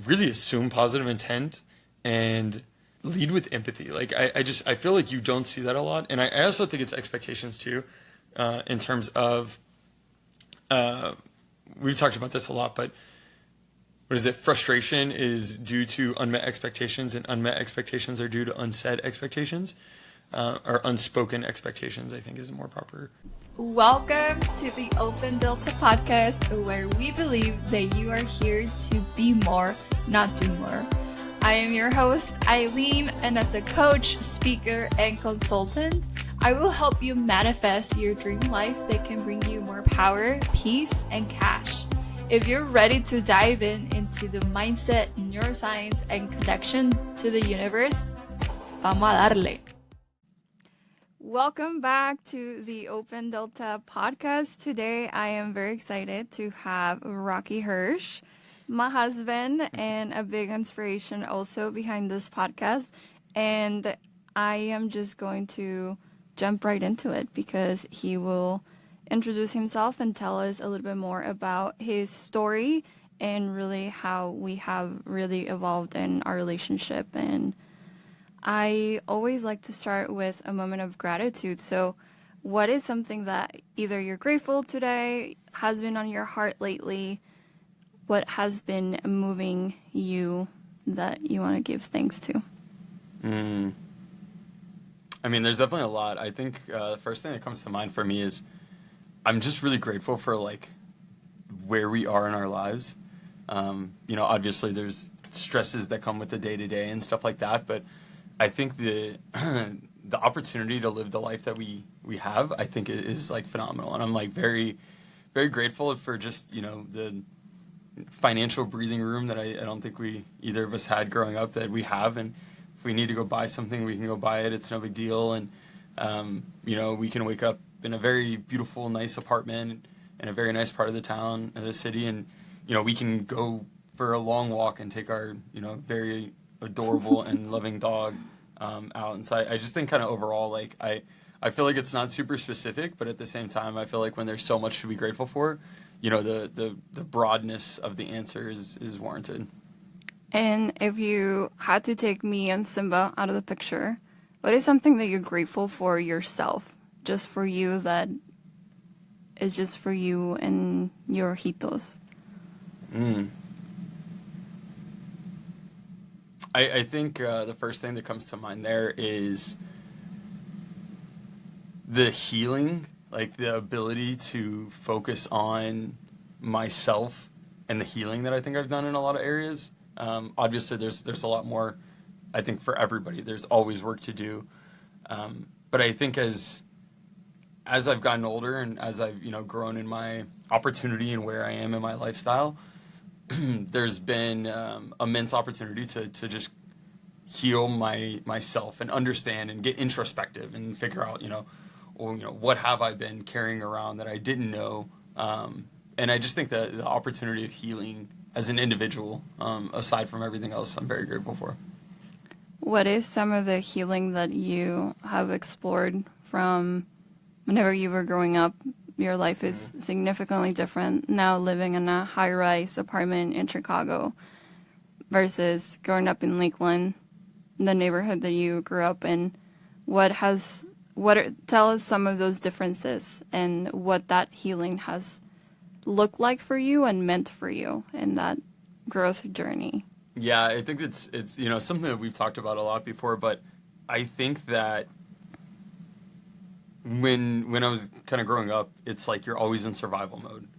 really assume positive intent and lead with empathy. Like I feel like you don't see that a lot. And I also think it's expectations too, in terms of, we've talked about this a lot, but what is it? Frustration is due to unmet expectations, and unmet expectations are due to unsaid expectations, or unspoken expectations, I think is more proper. Welcome to the Open Delta podcast, where we believe that you are here to be more, not do more. I am your host, Aileen, and as a coach, speaker, and consultant, I will help you manifest your dream life that can bring you more power, peace, and cash. If you're ready to dive into the mindset, neuroscience, and connection to the universe, vamos a darle. Welcome back to the Open Delta podcast. Today, I am very excited to have Rocky Hirsch, my husband, and a big inspiration also behind this podcast. And I am just going to jump right into it because he will introduce himself and tell us a little bit more about his story and really how we have really evolved in our relationship. And I always like to start with a moment of gratitude. So what is something that either you're grateful today, has been on your heart lately? What has been moving you that you want to give thanks to? I mean, there's definitely a lot. I think the first thing that comes to mind for me is I'm just really grateful for like where we are in our lives. Obviously there's stresses that come with the day-to-day and stuff like that, but I think the the opportunity to live the life that we have, I think is like phenomenal. And I'm like very, very grateful for just, the financial breathing room that I don't think either of us had growing up that we have. And if we need to go buy something, we can go buy it. It's no big deal. And, we can wake up in a very beautiful, nice apartment in a very nice part of the town, of the city. And, we can go for a long walk and take our, very adorable and loving dog out. And so I just think kind of overall, like, I feel like it's not super specific, but at the same time, I feel like when there's so much to be grateful for, the broadness of the answer is warranted. And if you had to take me and Simba out of the picture, what is something that you're grateful for yourself, just for you, that is just for you and your hitos? I think the first thing that comes to mind there is the healing, like the ability to focus on myself and the healing that I think I've done in a lot of areas. Obviously, there's a lot more, I think, for everybody. There's always work to do. But I think as I've gotten older and as I've, grown in my opportunity and where I am in my lifestyle, there's been immense opportunity to just heal myself and understand and get introspective and figure out, what have I been carrying around that I didn't know. And I just think that the opportunity of healing as an individual, aside from everything else, I'm very grateful for. What is some of the healing that you have explored from whenever you were growing up? Your life is significantly different now, living in a high-rise apartment in Chicago versus growing up in Lakeland, the neighborhood that you grew up in. Tell us some of those differences and what that healing has looked like for you and meant for you in that growth journey. Yeah, I think it's something that we've talked about a lot before, but I think that when I was kind of growing up, it's like you're always in survival mode.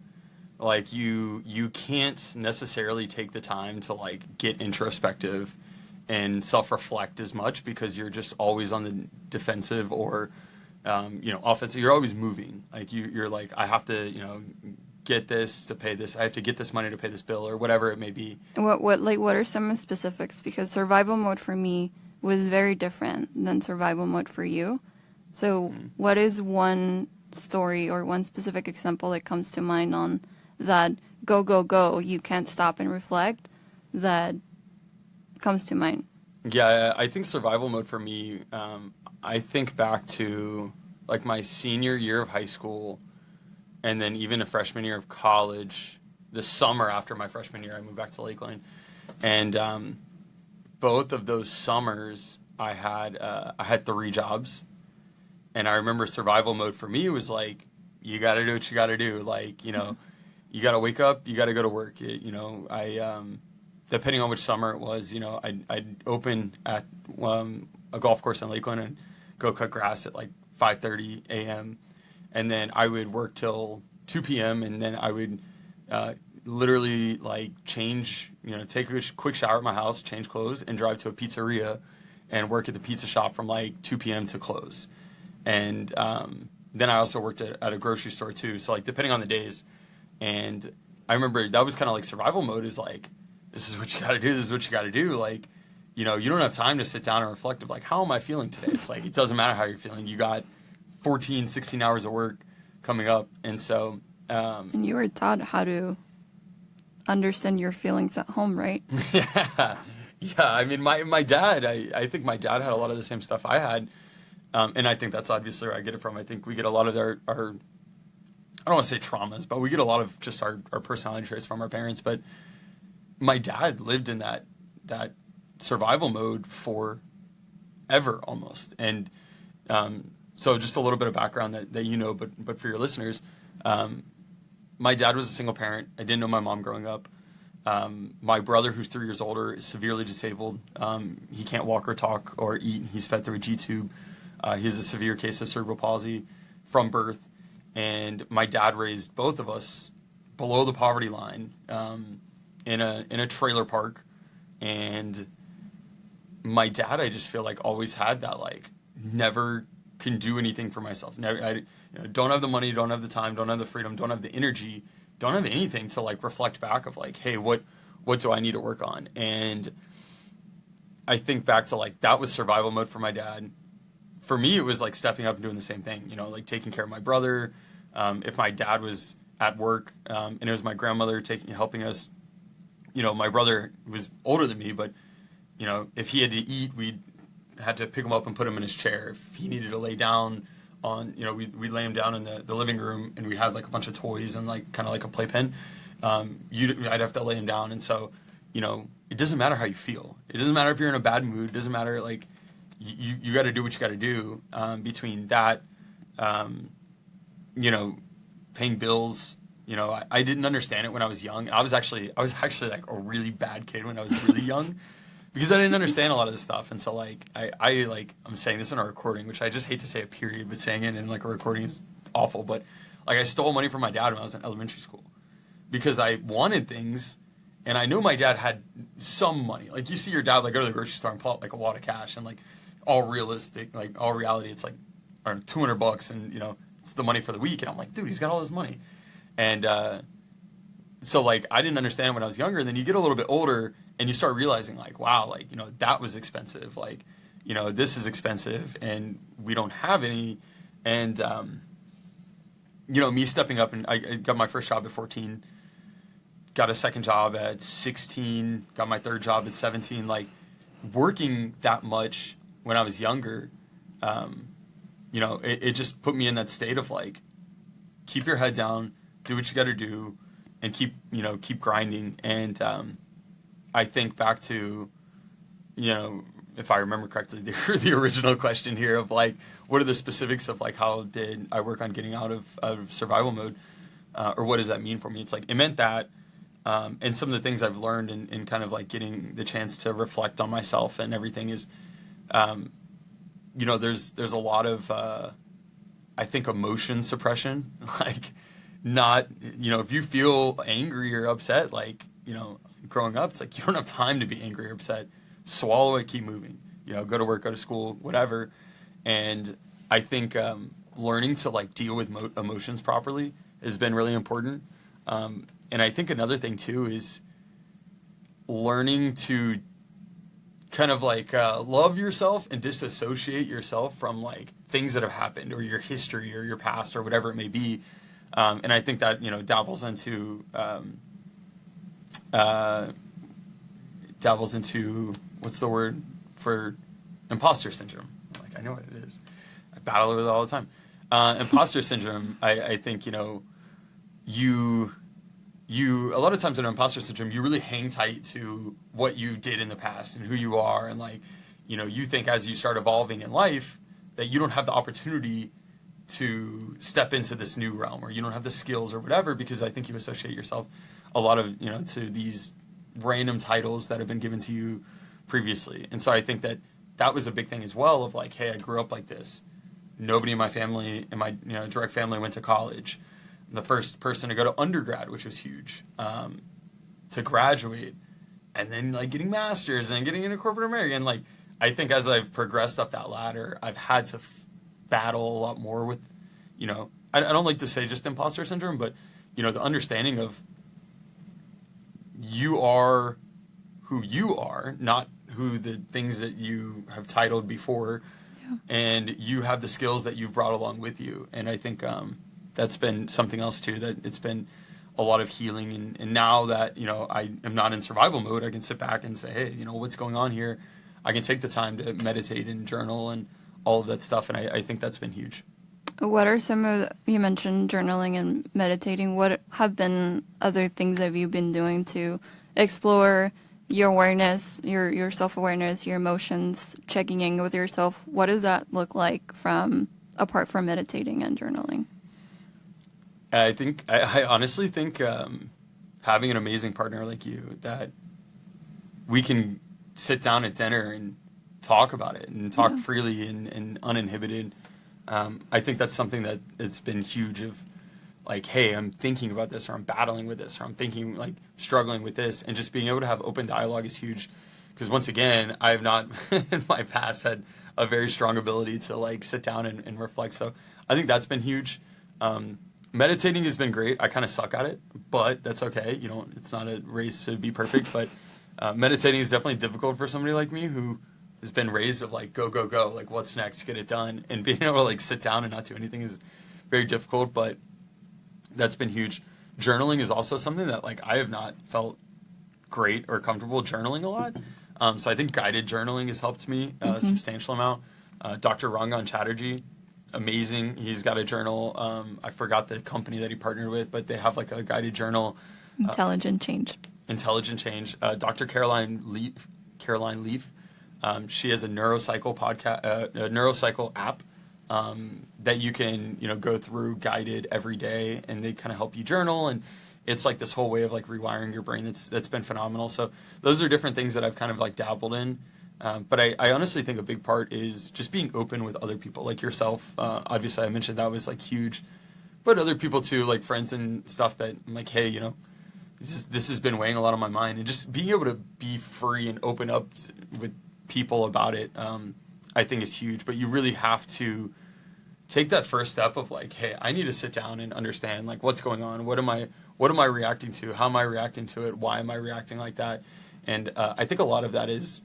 Like you can't necessarily take the time to like get introspective and self-reflect as much because you're just always on the defensive or offensive. You're always moving. Like you're like, I have to get this to pay this. I have to get this money to pay this bill or whatever it may be. What are some specifics? Because survival mode for me was very different than survival mode for you. So what is one story or one specific example that comes to mind on that go, you can't stop and reflect that comes to mind? Yeah, I think survival mode for me, I think back to like my senior year of high school and then even a freshman year of college. The summer after my freshman year, I moved back to Lakeland. And both of those summers, I had 3 jobs, and I remember survival mode for me was like, you got to do what you got to do. Like, you got to wake up, you got to go to work. I depending on which summer it was, I'd open at a golf course in Lakeland and go cut grass at like 5:30 a.m. And then I would work till 2 p.m. and then I would literally like change, take a quick shower at my house, change clothes, and drive to a pizzeria and work at the pizza shop from like 2 p.m. to close. And then I also worked at a grocery store too. So like depending on the days. And I remember that was kind of like survival mode is like, this is what you got to do. This is what you got to do. Like, you don't have time to sit down and reflect of like, how am I feeling today? It's like, it doesn't matter how you're feeling. You got 14, 16 hours of work coming up. And so, and you were taught how to understand your feelings at home, right? Yeah. I mean, my dad, I think my dad had a lot of the same stuff I had. And I think that's obviously where I get it from. I think we get a lot of our I don't want to say traumas, but we get a lot of just our personality traits from our parents. But my dad lived in that survival mode for ever almost. And so just a little bit of background that but for your listeners, my dad was a single parent. I didn't know my mom growing up. My brother, who's 3 years older, is severely disabled. He can't walk or talk or eat. He's fed through a G-tube. He has a severe case of cerebral palsy from birth. And my dad raised both of us below the poverty line in a trailer park. And my dad, I just feel like always had that, like, never can do anything for myself. Never, don't have the money, don't have the time, don't have the freedom, don't have the energy, don't have anything to like reflect back of like, hey, what do I need to work on? And I think back to like, that was survival mode for my dad. For me, it was like stepping up and doing the same thing, like taking care of my brother. If my dad was at work, and it was my grandmother helping us, my brother was older than me, but if he had to eat, we had to pick him up and put him in his chair. If he needed to lay down on, we'd lay him down in the living room, and we had like a bunch of toys and like kind of like a playpen. I'd have to lay him down. And so, it doesn't matter how you feel. It doesn't matter if you're in a bad mood. It doesn't matter, like, you got to do what you got to do between that, paying bills. I didn't understand it when I was young. I was actually like a really bad kid when I was really young because I didn't understand a lot of this stuff. And so like, I'm saying this in a recording, which I just hate to say a period, but saying it in like a recording is awful. But like, I stole money from my dad when I was in elementary school because I wanted things. And I knew my dad had some money. Like you see your dad like go to the grocery store and pull out like a wad of cash, and like all reality, it's like $200, and it's the money for the week. And I'm like, dude, he's got all this money. And so like I didn't understand when I was younger. And then you get a little bit older and you start realizing like, wow, like that was expensive. Like this is expensive, and we don't have any. And me stepping up, and I got my first job at 14. Got a second job at 16, got my third job at 17, like working that much when I was younger, it just put me in that state of like, keep your head down, do what you got to do, and keep grinding. And I think back to, if I remember correctly, the original question here of like, what are the specifics of like, how did I work on getting out of survival mode? Or what does that mean for me? It's like, it meant that. And some of the things I've learned in kind of like getting the chance to reflect on myself and everything is, there's a lot of, I think, emotion suppression. Like, not, if you feel angry or upset, like, growing up, it's like you don't have time to be angry or upset. Swallow it, keep moving. Go to work, go to school, whatever. And I think learning to like deal with emotions properly has been really important. And I think another thing too is learning to kind of like love yourself and disassociate yourself from like things that have happened or your history or your past or whatever it may be. And I think that, dabbles into what's the word for imposter syndrome? Like, I know what it is. I battle with it all the time. Imposter syndrome, I think, a lot of times in imposter syndrome, you really hang tight to what you did in the past and who you are. And like, you think as you start evolving in life that you don't have the opportunity to step into this new realm, or you don't have the skills or whatever, because I think you associate yourself a lot of, to these random titles that have been given to you previously. And so I think that was a big thing as well of like, hey, I grew up like this. Nobody in my family, in my direct family, went to college. The first person to go to undergrad, which was huge, to graduate, and then like getting masters and getting into corporate America. And like, I think as I've progressed up that ladder, I've had to battle a lot more with, I don't like to say just imposter syndrome, but the understanding of you are who you are, not who the things that you have titled before, and you have the skills that you've brought along with you. And I think that's been something else too, that it's been a lot of healing. And now that, I am not in survival mode, I can sit back and say, hey, what's going on here? I can take the time to meditate and journal and all of that stuff. And I think that's been huge. What are some of you mentioned journaling and meditating. What have been other things that you've been doing to explore your awareness, your self-awareness, your emotions, checking in with yourself? What does that look like apart from meditating and journaling? I honestly think having an amazing partner like you, that we can sit down at dinner and talk about it and talk freely and uninhibited. I think that's something that it's been huge of like, hey, I'm thinking about this, or I'm battling with this, or I'm thinking like struggling with this, and just being able to have open dialogue is huge. Because once again, I have not in my past had a very strong ability to like sit down and reflect. So I think that's been huge. Meditating has been great. I kind of suck at it, but that's okay. It's not a race to be perfect, but meditating is definitely difficult for somebody like me who has been raised of like, go, go, go, like what's next, get it done. And being able to like sit down and not do anything is very difficult, but that's been huge. Journaling is also something that like I have not felt great or comfortable journaling a lot. So I think guided journaling has helped me a substantial amount. Dr. Rangan Chatterjee, amazing. He's got a journal. I forgot the company that he partnered with, but they have like a guided journal. Intelligent Change. Dr. Caroline Leaf. She has a neurocycle podcast, a neurocycle app that you can go through guided every day, and they kind of help you journal, and it's like this whole way of like rewiring your brain that's been phenomenal. So those are different things that I've kind of like dabbled in. But I honestly think a big part is just being open with other people, like yourself. Obviously, I mentioned that was like huge, but other people too, like friends and stuff that I'm like, hey, this has been weighing a lot on my mind, and just being able to be free and open up with people about it, I think is huge. But you really have to take that first step of like, hey, I need to sit down and understand like what's going on. What am I reacting to? How am I reacting to it? Why am I reacting like that? And I think a lot of that is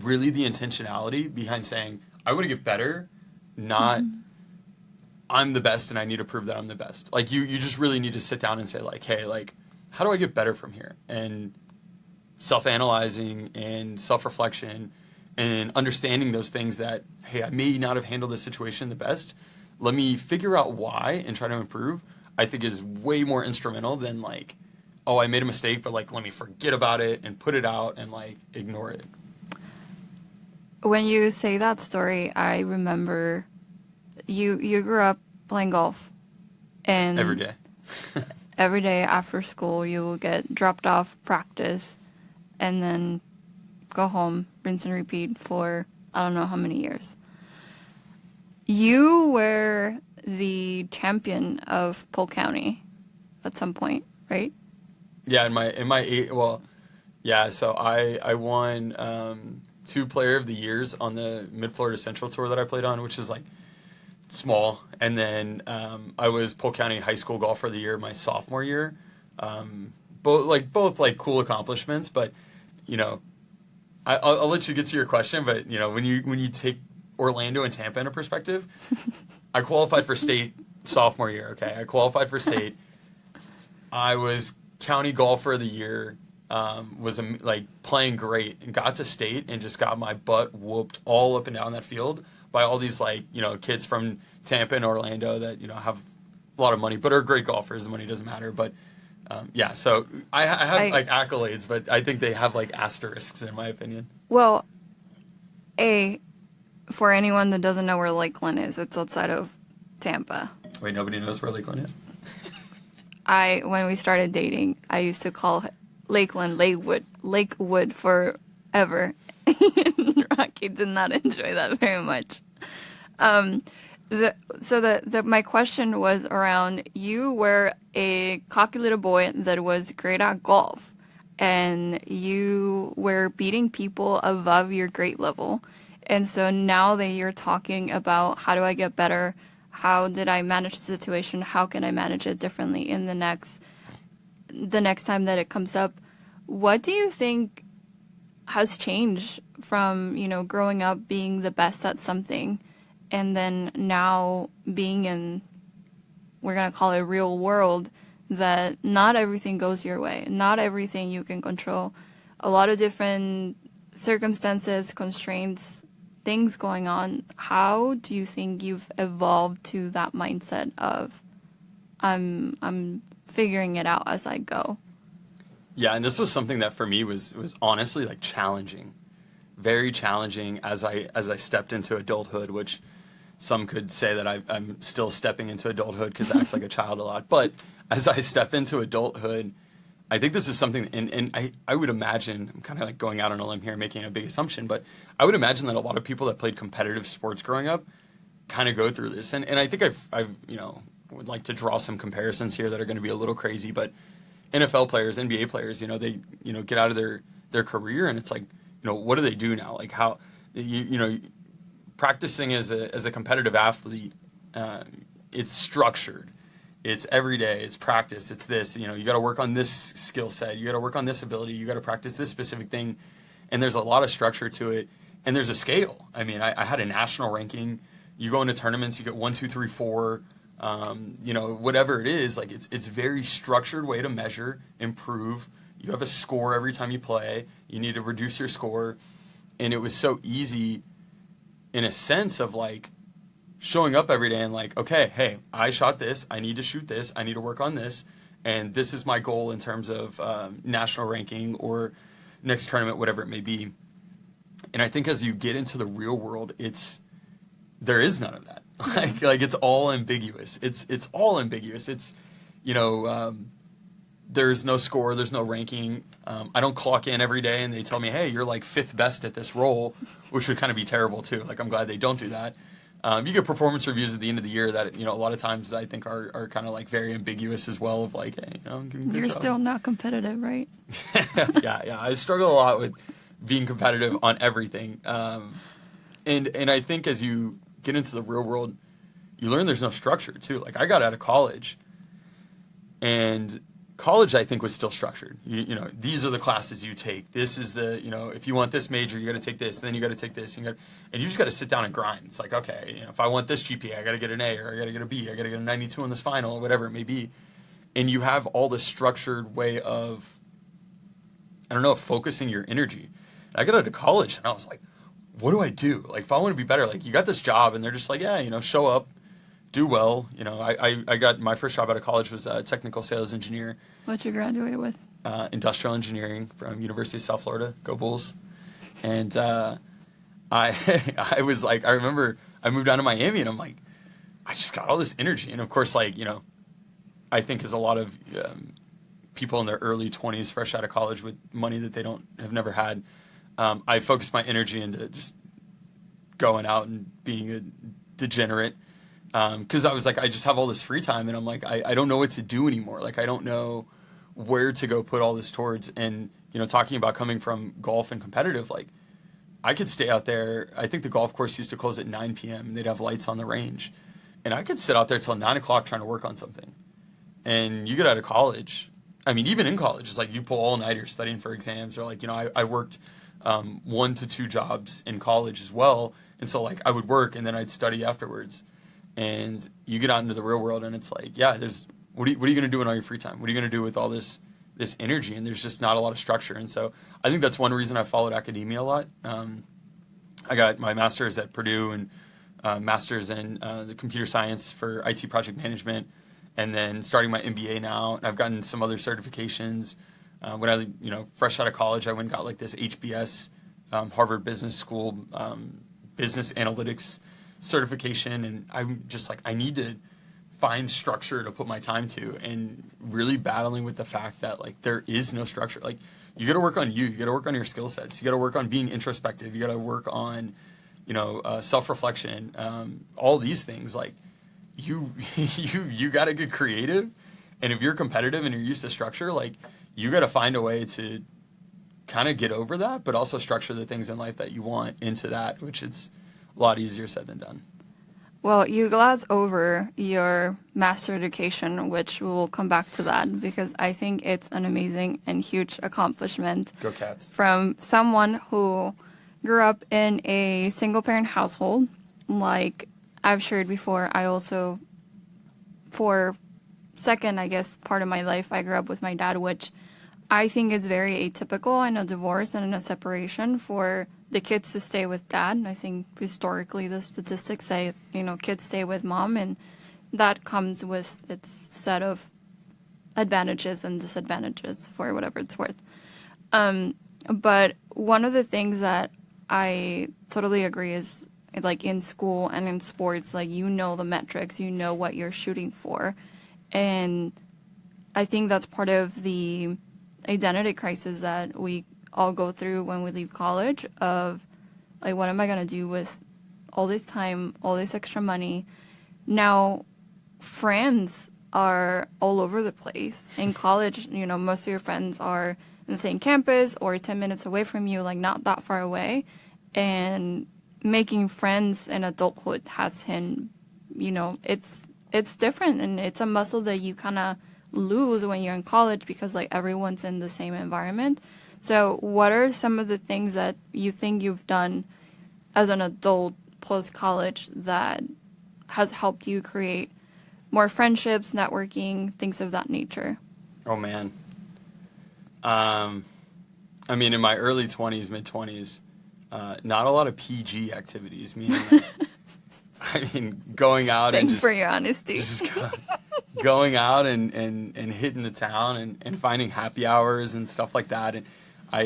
really the intentionality behind saying, I want to get better, not I'm the best and I need to prove that I'm the best. Like you just really need to sit down and say like, hey, like, how do I get better from here? And self-analyzing and self-reflection and understanding those things that, hey, I may not have handled this situation the best. Let me figure out why and try to improve, I think is way more instrumental than like, oh, I made a mistake, but like, let me forget about it and put it out and like ignore it. When you say that story, I remember you grew up playing golf, and Every day. every day after school you will get dropped off practice and then go home, rinse and repeat for I don't know how many years. You were the champion of Polk County at some point, right? Yeah, so I won 2 Player of the Years on the Mid-Florida Central Tour that I played on, which is like small. And then I was Polk County High School Golfer of the Year my sophomore year. Both cool accomplishments, but I'll let you get to your question. But when you take Orlando and Tampa into perspective, I qualified for state sophomore year. Okay, I qualified for state. I was County Golfer of the Year. Was playing great and got to state and just got my butt whooped all up and down that field by all these kids from Tampa and Orlando that have a lot of money but are great golfers. The money doesn't matter, but Yeah, so I have I- like accolades, but I think they have like asterisks in my opinion. Well, for anyone that doesn't know where Lakeland is, it's outside of Tampa. Wait, nobody knows where Lakeland is? When we started dating, I used to call Lakeland Lakewood forever. Rocky did not enjoy that very much. My question was around, you were a cocky little boy that was great at golf, and you were beating people above your grade level. And so now that you're talking about how do I get better, how did I manage the situation, how can I manage it differently in the next time that it comes up, what do you think has changed from, growing up being the best at something and then now being in, we're going to call it real world, that not everything goes your way, not everything you can control, a lot of different circumstances, constraints, things going on. How do you think you've evolved to that mindset of I'm figuring it out as I go? Yeah, and this was something that for me was honestly like challenging, very challenging as I stepped into adulthood, which some could say that I'm still stepping into adulthood because I act like a child a lot. But as I step into adulthood, I think this is something, and I would imagine, I'm kind of like going out on a limb here, making a big assumption, but I would imagine that a lot of people that played competitive sports growing up kind of go through this. And I think I've would like to draw some comparisons here that are going to be a little crazy, but NFL players, NBA players, they get out of their career and it's like, what do they do now? Like how, practicing as a competitive athlete, it's structured. It's every day. It's practice. It's this. You got to work on this skill set. You got to work on this ability. You got to practice this specific thing. And there's a lot of structure to it. And there's a scale. I mean, I had a national ranking. You go into tournaments, you get 1, 2, 3, 4. Whatever it is. Like it's very structured way to measure, improve. You have a score every time you play. You need to reduce your score. And it was so easy, in a sense of like showing up every day and like, okay, hey, I shot this. I need to shoot this. I need to work on this. And this is my goal in terms of national ranking or next tournament, whatever it may be. And I think as you get into the real world, there is none of that. Like it's all ambiguous. It's all ambiguous. It's, there's no score. There's no ranking. I don't clock in every day and they tell me, hey, you're like 5th best at this role, which would kind of be terrible too. Like I'm glad they don't do that. You get performance reviews at the end of the year that, a lot of times I think are kind of like very ambiguous as well of like, hey, I'm giving you a good You're job. still not competitive, right? Yeah. I struggle a lot with being competitive on everything. And I think as you get into the real world, you learn there's no structure too. Like I got out of college and college I think was still structured. These are the classes you take. This is the, if you want this major, you got to take this, then you got to take this, and you just got to sit down and grind. It's like, okay, if I want this GPA, I got to get an A or I got to get a B, I got to get a 92 on this final or whatever it may be. And you have all this structured way of, focusing your energy. And I got out of college and I was like, what do I do? Like if I want to be better, like you got this job and they're just like, yeah, show up, do well. I got my first job out of college was a technical sales engineer. What you graduated with? Industrial engineering from University of South Florida. Go Bulls. And I was like, I remember I moved down to Miami and I'm like, I just got all this energy. And of course, like, I think as a lot of people in their early 20s, fresh out of college with money that they have never had, I focused my energy into just going out and being a degenerate. Because I was like, I just have all this free time and I'm like, I don't know what to do anymore. Like, I don't know where to go put all this towards. And, talking about coming from golf and competitive, like I could stay out there. I think the golf course used to close at 9 p.m. and they'd have lights on the range. And I could sit out there till 9 o'clock trying to work on something. And you get out of college. I mean, even in college, it's like you pull all-nighters studying for exams or like, I worked 1 to 2 jobs in college as well. And so like I would work and then I'd study afterwards. And you get out into the real world and it's like, yeah, what are you going to do in all your free time? What are you going to do with all this energy? And there's just not a lot of structure. And so I think that's one reason I followed academia a lot. I got my master's at Purdue and master's in the computer science for IT project management. and then starting my MBA now. And I've gotten some other certifications. When I, fresh out of college, I went and got like this HBS, Harvard Business School, business analytics certification. And I'm just like, I need to find structure to put my time to, and really battling with the fact that like there is no structure. Like, you got to work on you got to work on your skill sets, you got to work on being introspective, you got to work on, self-reflection, all these things. Like, you got to get creative, and if you're competitive and you're used to structure, like, you got to find a way to kind of get over that, but also structure the things in life that you want into that, which is a lot easier said than done. Well, you gloss over your master education, which we'll come back to that, because I think it's an amazing and huge accomplishment. Go Cats. From someone who grew up in a single-parent household. Like I've shared before, I also, for second, I guess, part of my life, I grew up with my dad, which I think is very atypical in a divorce and in a separation for the kids to stay with dad. I think historically the statistics say, kids stay with mom, and that comes with its set of advantages and disadvantages for whatever it's worth. But one of the things that I totally agree is, like, in school and in sports, like, the metrics, what you're shooting for. And I think that's part of the identity crisis that we all go through when we leave college, of like, what am I going to do with all this time, all this extra money? Now, friends are all over the place. In college, most of your friends are in the same campus or 10 minutes away from you, like not that far away. And making friends in adulthood has been, it's different, and it's a muscle that you kind of lose when you're in college, because like everyone's in the same environment. So what are some of the things that you think you've done as an adult post-college that has helped you create more friendships, networking, things of that nature? Oh, man. In my early 20s, mid-20s, not a lot of PG activities, meaning going out Thanks and for your honesty. Just going out and hitting the town and finding happy hours and stuff like that. And I,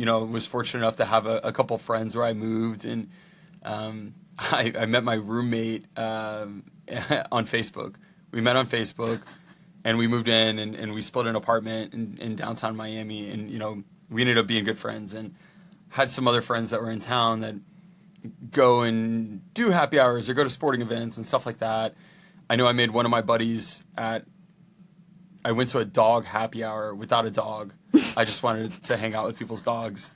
was fortunate enough to have a couple friends where I moved, and I met my roommate on Facebook. We met on Facebook, and we moved in, and we split an apartment in downtown Miami, and, we ended up being good friends, and had some other friends that were in town that go and do happy hours or go to sporting events and stuff like that. I know I made one of my buddies I went to a dog happy hour without a dog. I just wanted to hang out with people's dogs.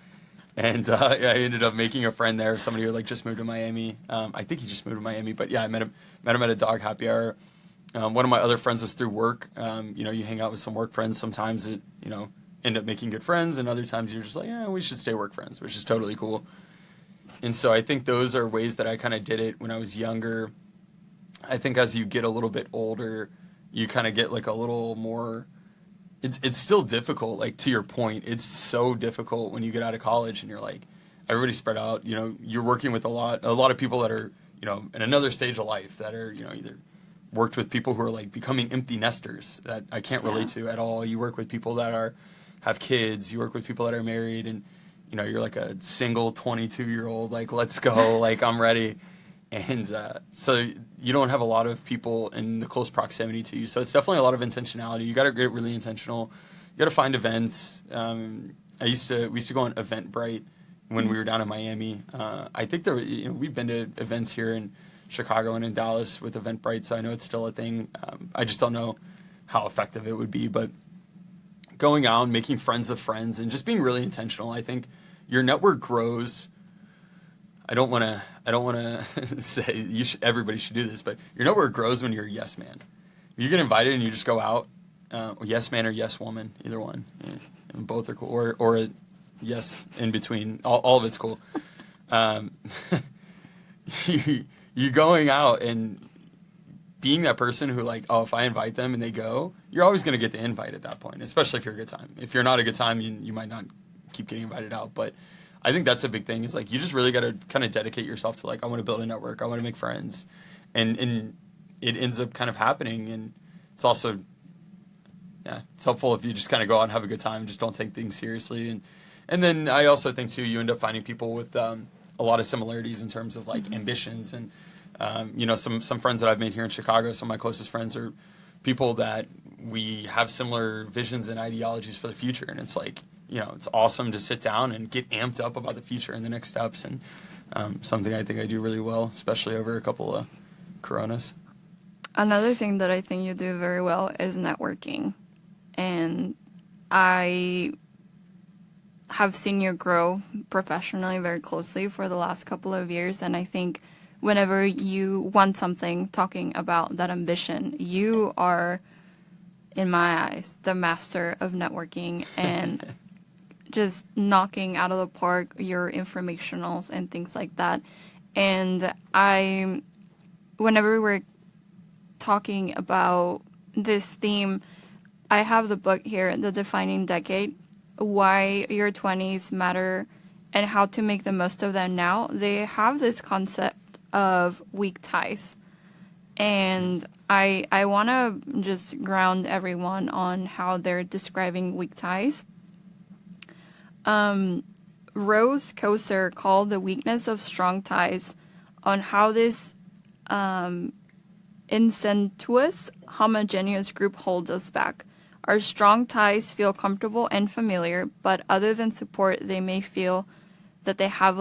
And I ended up making a friend there, somebody who just moved to Miami. I think he just moved to Miami, but yeah, I met him at a dog happy hour. One of my other friends was through work. You hang out with some work friends. Sometimes it, end up making good friends, and other times you're just like, we should stay work friends, which is totally cool. And so I think those are ways that I kind of did it when I was younger. I think as you get a little bit older, you kind of get like a little more, it's still difficult. Like, to your point, it's so difficult when you get out of college and you're like, everybody's spread out, you're working with a lot of people that are, in another stage of life, that are, either worked with people who are like becoming empty nesters that I can't relate to at all. You work with people that have kids, you work with people that are married, and, you're like a single 22-year-old, like, let's go, like, I'm ready. And so you don't have a lot of people in the close proximity to you. So it's definitely a lot of intentionality. You got to get really intentional. You got to find events. We used to go on Eventbrite when we were down in Miami. I think we've been to events here in Chicago and in Dallas with Eventbrite, so I know it's still a thing. I just don't know how effective it would be. But going out and making friends of friends and just being really intentional, I think your network grows. I don't want to say everybody should do this, but your network grows when you're a yes man. If you get invited and you just go out, yes man or yes woman, either one, and both are cool, or a yes in between. All of it's cool. You going out and being that person who, like, if I invite them and they go, you're always going to get the invite at that point, especially if you're a good time. If you're not a good time, you might not keep getting invited out. But I think that's a big thing, is like, you just really got to kind of dedicate yourself to, like, I want to build a network, I want to make friends, and it ends up kind of happening. And it's also, yeah, it's helpful if you just kind of go out and have a good time and just don't take things seriously. And then I also think too, you end up finding people with a lot of similarities in terms of like ambitions and some friends that I've made here in Chicago. Some of my closest friends are people that we have similar visions and ideologies for the future, and it's like, it's awesome to sit down and get amped up about the future and the next steps, and something I think I do really well, especially over a couple of Coronas. Another thing that I think you do very well is networking. And I have seen you grow professionally very closely for the last couple of years. And I think whenever you want something, talking about that ambition, you are, in my eyes, the master of networking and just knocking out of the park your informationals and things like that. And whenever we're talking about this theme, I have the book here, The Defining Decade, Why Your 20s Matter and How to Make the Most of Them Now. They have this concept of weak ties. And I want to just ground everyone on how they're describing weak ties. Rose Koser called the weakness of strong ties on how this incestuous, homogeneous group holds us back. Our strong ties feel comfortable and familiar, but other than support, they may feel that they have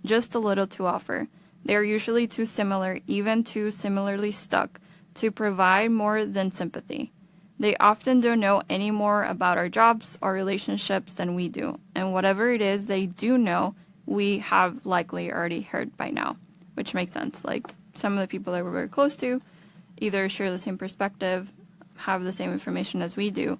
just a little to offer. They are usually too similar, even too similarly stuck, to provide more than sympathy. They often don't know any more about our jobs or relationships than we do, and whatever it is they do know, we have likely already heard by now, which makes sense. Like, some of the people that we're very close to either share the same perspective, have the same information as we do.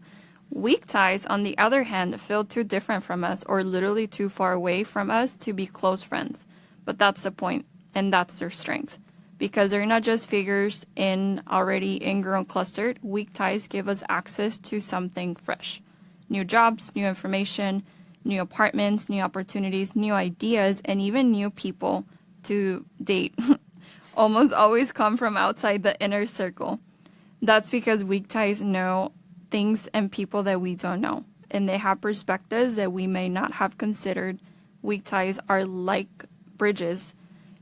Weak ties, on the other hand, feel too different from us or literally too far away from us to be close friends. But that's the point, and that's their strength. Because they're not just figures already ingrown clustered, weak ties give us access to something fresh. New jobs, new information, new apartments, new opportunities, new ideas, and even new people to date. Almost always come from outside the inner circle. That's because weak ties know things and people that we don't know, and they have perspectives that we may not have considered. Weak ties are like bridges.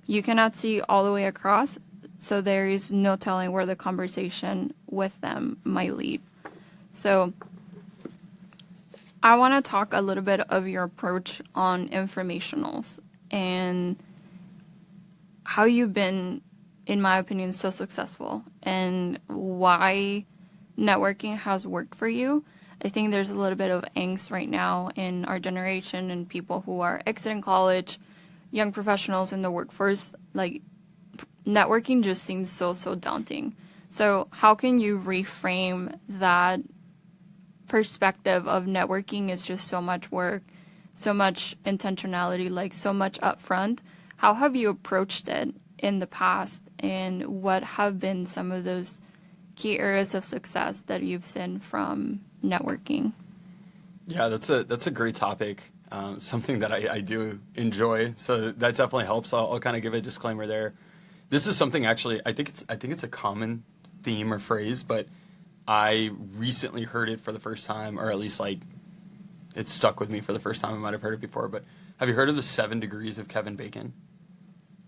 You cannot see all the way across, so there is no telling where the conversation with them might lead. So I want to talk a little bit of your approach on informationals and how you've been, in my opinion, so successful and why networking has worked for you. I think there's a little bit of angst right now in our generation and people who are exiting college, young professionals in the workforce. Like, networking just seems so daunting. So how can you reframe that perspective of networking is just so much work, so much intentionality, like so much upfront? How have you approached it in the past, and what have been some of those key areas of success that you've seen from networking? Yeah, that's a great topic. Something that I do enjoy. So that definitely helps. I'll kind of give a disclaimer there. This is something actually, I think it's a common theme or phrase, but I recently heard it for the first time, or at least like it stuck with me for the first time. I might have heard it before, but have you heard of the 7 degrees of Kevin Bacon?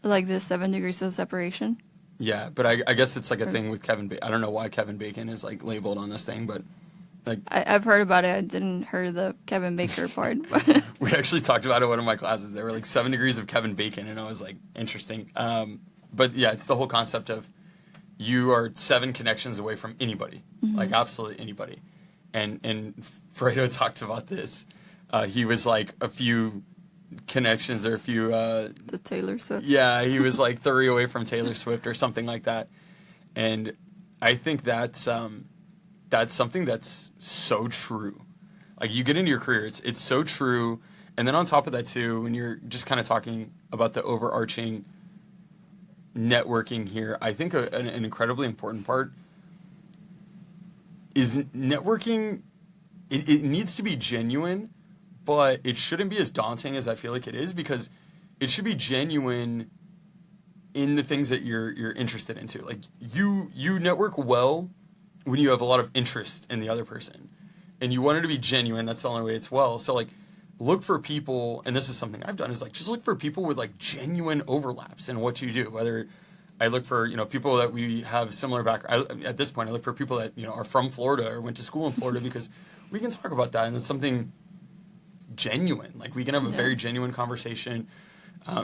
Like the 7 degrees of separation? Yeah, but I guess it's like a thing with Kevin Bacon. I don't know why Kevin Bacon is like labeled on this thing, but like I've heard about it. I didn't hear the Kevin Baker part. we actually talked about it in one of my classes. There were like 7 degrees of Kevin Bacon, and I was like, interesting. But yeah, it's the whole concept of you are 7 connections away from anybody, like absolutely anybody. And Fredo talked about this. He was like a few connections or a few the Taylor Swift. Yeah, he was like 30 away from Taylor Swift or something like that. And I think that's something that's so true. Like, you get into your career, it's so true. And then on top of that too, when you're just kind of talking about the overarching networking here, I think an incredibly important part is networking. It needs to be genuine, but it shouldn't be as daunting as I feel like it is, because it should be genuine in the things that you're interested into. Like, you network well when you have a lot of interest in the other person and you want it to be genuine, that's the only way it's well. So like look for people, and this is something I've done, is like just look for people with like genuine overlaps in what you do. Whether I look for, you know, people that we have similar background. At this point, I look for people that, you know, are from Florida or went to school in Florida because we can talk about that and it's something genuine. Like we can have a very genuine conversation.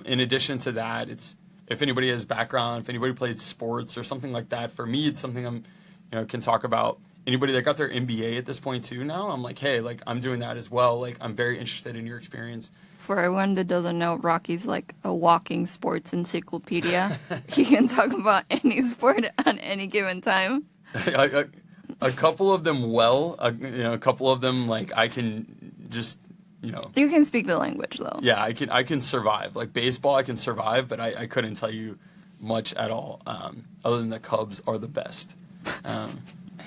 In addition to that, it's if anybody has background, if anybody played sports or something like that. For me, it's something I'm, you know, can talk about. Anybody that got their MBA at this point too now, I'm like, hey, like I'm doing that as well. Like I'm very interested in your experience. For everyone that doesn't know, Rocky's like a walking sports encyclopedia. He can talk about any sport at any given time. A couple of them you know, a couple of them like I can just, you know. You can speak the language though. Yeah, I can survive. Like baseball, I can survive, but I couldn't tell you much at all. Other than the Cubs are the best.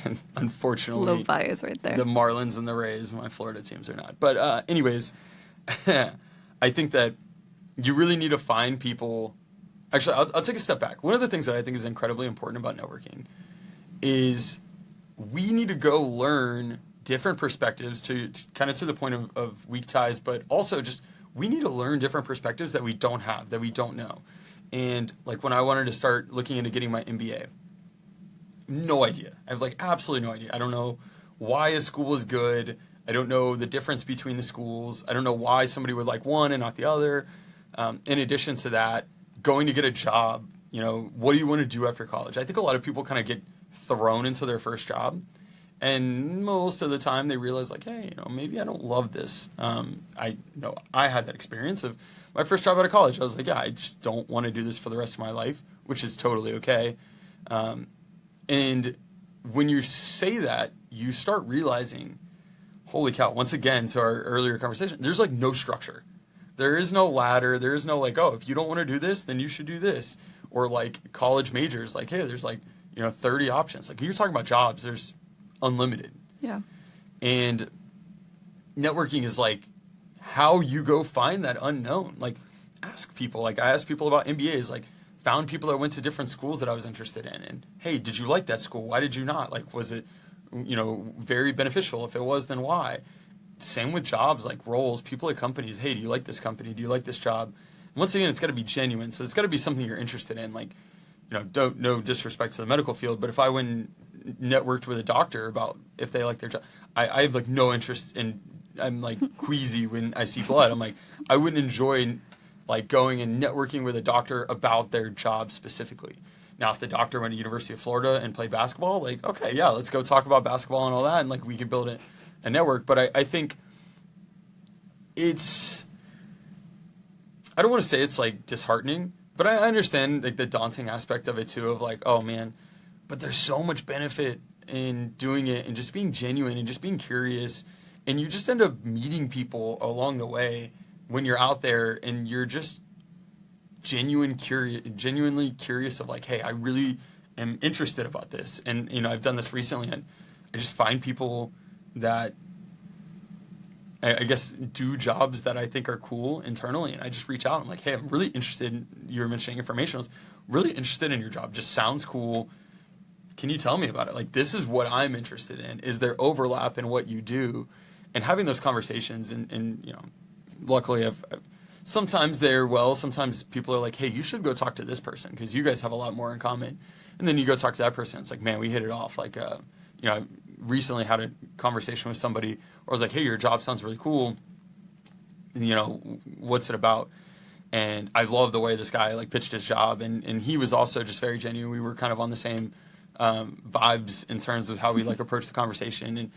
And unfortunately, Low bias right there. The Marlins and the Rays, my Florida teams are not. But anyways, I think that you really need to find people. Actually, I'll take a step back. One of the things that I think is incredibly important about networking is we need to go learn different perspectives to kind of to the point of weak ties, but also just we need to learn different perspectives that we don't have, that we don't know. And like when I wanted to start looking into getting my MBA, no idea. I have like absolutely no idea. I don't know why a school is good. I don't know the difference between the schools. I don't know why somebody would like one and not the other. In addition to that, going to get a job, you know, what do you want to do after college? I think a lot of people kind of get thrown into their first job. And most of the time they realize like, hey, you know, maybe I don't love this. I had that experience of my first job out of college. I was like, yeah, I just don't want to do this for the rest of my life, which is totally okay. And when you say that, you start realizing, holy cow, once again, to our earlier conversation, there's like no structure. There is no ladder. There is no like, oh, if you don't want to do this, then you should do this. Or like college majors, like, hey, there's like, you know, 30 options. Like you're talking about jobs, there's unlimited. Yeah. And networking is like how you go find that unknown. Like ask people. Like I asked people about MBAs, like found people that went to different schools that I was interested in. And hey, did you like that school? Why did you not? Like, was it, you know, very beneficial? If it was, then why? Same with jobs, like roles, people at companies. Hey, do you like this company? Do you like this job? And once again, it's got to be genuine. So it's got to be something you're interested in. Like, you know, no disrespect to the medical field, but if I went and networked with a doctor about if they like their job, I have like no interest in, I'm like queasy when I see blood. I'm like, I wouldn't enjoy like going and networking with a doctor about their job specifically. Now, if the doctor went to University of Florida and played basketball, like, okay, yeah, let's go talk about basketball and all that, and like we could build a network. But I think it's, I don't want to say it's like disheartening, but I understand like the daunting aspect of it too, of like, oh man, but there's so much benefit in doing it and just being genuine and just being curious, and you just end up meeting people along the way when you're out there and you're just genuinely curious of like, hey, I really am interested about this. And, you know, I've done this recently and I just find people that I guess do jobs that I think are cool internally. And I just reach out. I'm like, hey, I'm really interested in, you were mentioning information. I was really interested in your job. Just sounds cool. Can you tell me about it? Like, this is what I'm interested in. Is there overlap in what you do? And having those conversations and you know, luckily sometimes sometimes people are like, hey, you should go talk to this person because you guys have a lot more in common. And then you go talk to that person. It's like, man, we hit it off. Like, you know, I recently had a conversation with somebody where I was like, hey, your job sounds really cool. And, you know, what's it about? And I love the way this guy like pitched his job. And he was also just very genuine. We were kind of on the same vibes in terms of how we like approach the conversation. And,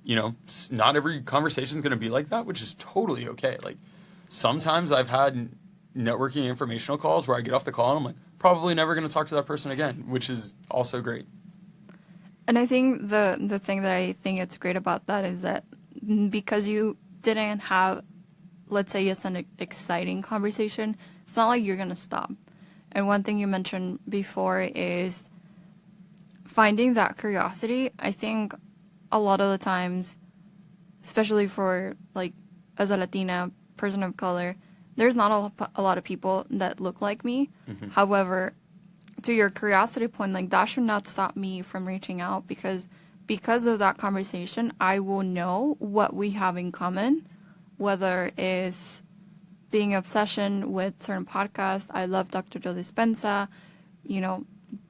you know, not every conversation is going to be like that, which is totally okay. Like, sometimes I've had networking informational calls where I get off the call and I'm like, probably never going to talk to that person again, which is also great. And I think the thing that I think it's great about that is that because you didn't have, let's say it's an exciting conversation, it's not like you're going to stop. And one thing you mentioned before is finding that curiosity. I think a lot of the times, especially for like as a Latina person of color, there's not a lot of people that look like me. However, to your curiosity point, like that should not stop me from reaching out, because because of that conversation, I will know what we have in common, whether it's being obsession with certain podcasts. I love Dr. Joe Dispenza,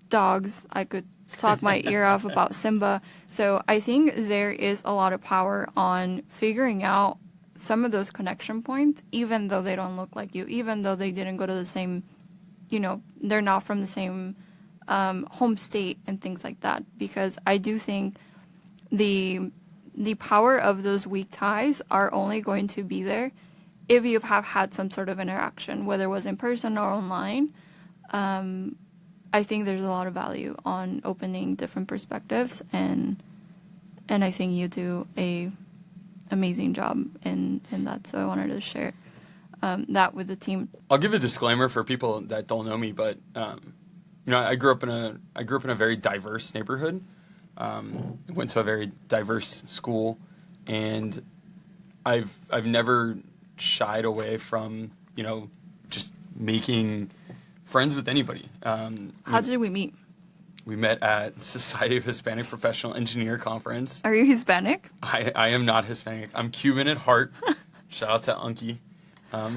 dogs. I could talk my ear off about Simba. So I think there is a lot of power on figuring out some of those connection points, even though they don't look like you, even though they didn't go to the same, they're not from the same home state and things like that. Because I do think the power of those weak ties are only going to be there if you have had some sort of interaction, whether it was in person or online. I think there's a lot of value on opening different perspectives, and I think you do a amazing job in that. So I wanted to share that with the team. I'll give a disclaimer for people that don't know me, but I grew up in a very diverse neighborhood. Went to a very diverse school, and I've never shied away from just making friends with anybody. How did we meet? We met at Society of Hispanic Professional Engineer Conference. Are you Hispanic? I am not Hispanic. I'm Cuban at heart. Shout out to Unky.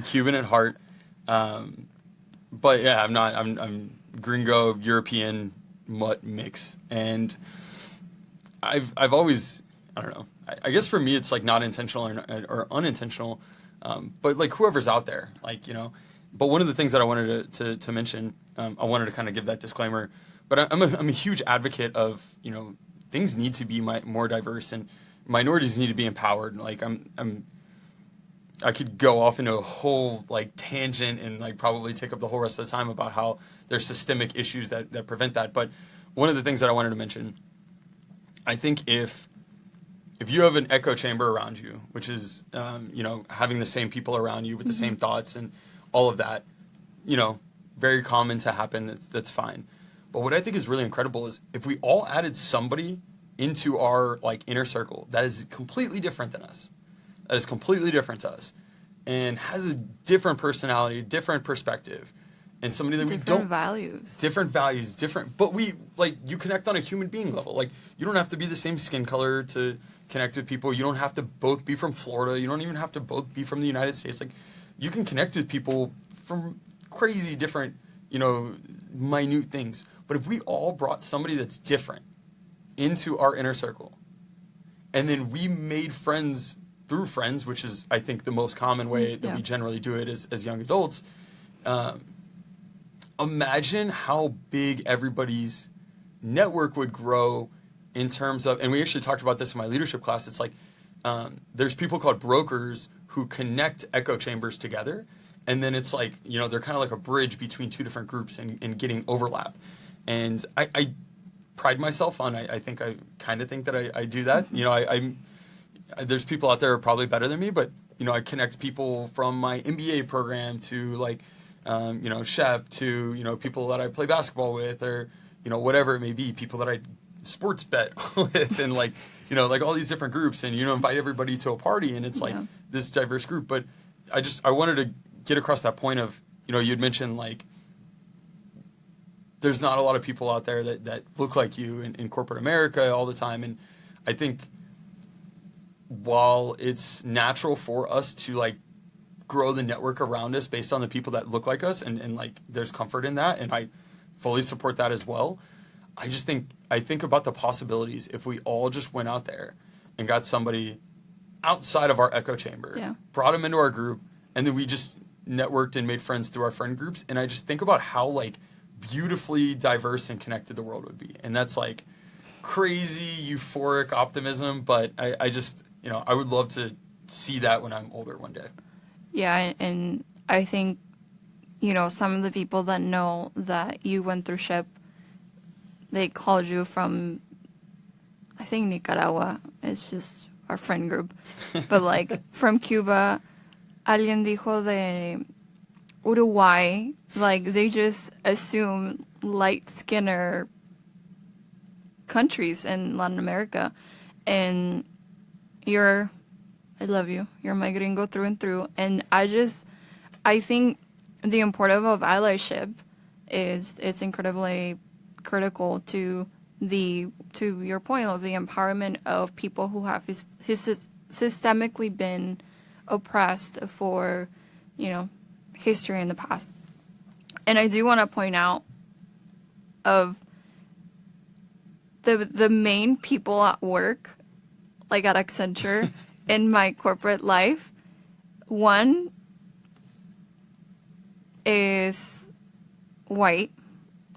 Cuban at heart. But yeah, I'm not. I'm gringo, European, mutt mix. And I've always, I don't know. I guess for me, it's like not intentional or unintentional. But like whoever's out there, But one of the things that I wanted to mention, I wanted to kind of give that disclaimer. But I'm a huge advocate of things need to be more diverse, and minorities need to be empowered. Like I could go off into a whole tangent and probably take up the whole rest of the time about how there's systemic issues that prevent that. But one of the things that I wanted to mention, I think if you have an echo chamber around you, which is having the same people around you with the same thoughts and all of that, very common to happen. That's fine. But what I think is really incredible is if we all added somebody into our inner circle that is completely different than us, that is completely different to us, and has a different personality, different perspective, and somebody that different values, but we you connect on a human being level. You don't have to be the same skin color to connect with people. You don't have to both be from Florida. You don't even have to both be from the United States. You can connect with people from crazy different, minute things. But if we all brought somebody that's different into our inner circle, and then we made friends through friends, which is, I think, the most common way that we generally do it as young adults, imagine how big everybody's network would grow in terms of, and we actually talked about this in my leadership class, it's there's people called brokers who connect echo chambers together, and then it's they're kind of like a bridge between two different groups and getting overlap. And I pride myself on, I think I kind of think that I do that. There's people out there who are probably better than me, but I connect people from my MBA program to Shep to people that I play basketball with, or whatever it may be, people that I sports bet with, and all these different groups, and invite everybody to a party, and it's this diverse group. But I wanted to get across that point of you'd mentioned there's not a lot of people out there that look like you in corporate America all the time, and I think while it's natural for us to grow the network around us based on the people that look like us, and there's comfort in that, and I fully support that as well. I think about the possibilities if we all just went out there and got somebody outside of our echo chamber, brought them into our group, and then we just networked and made friends through our friend groups. And I just think about how beautifully diverse and connected the world would be. And that's crazy euphoric optimism, but I just I would love to see that when I'm older one day. Yeah, and I think some of the people that know that you went through SHIP, they called you from, I think, Nicaragua. It's just our friend group. But from Cuba, alguien dijo de Uruguay. They just assume light-skinner countries in Latin America. And I love you. You're my gringo through and through. And I think the importance of allyship it's incredibly critical to to your point of the empowerment of people who have systemically been oppressed for, history in the past. And I do want to point out of the main people at work, like at Accenture, in my corporate life. One is white,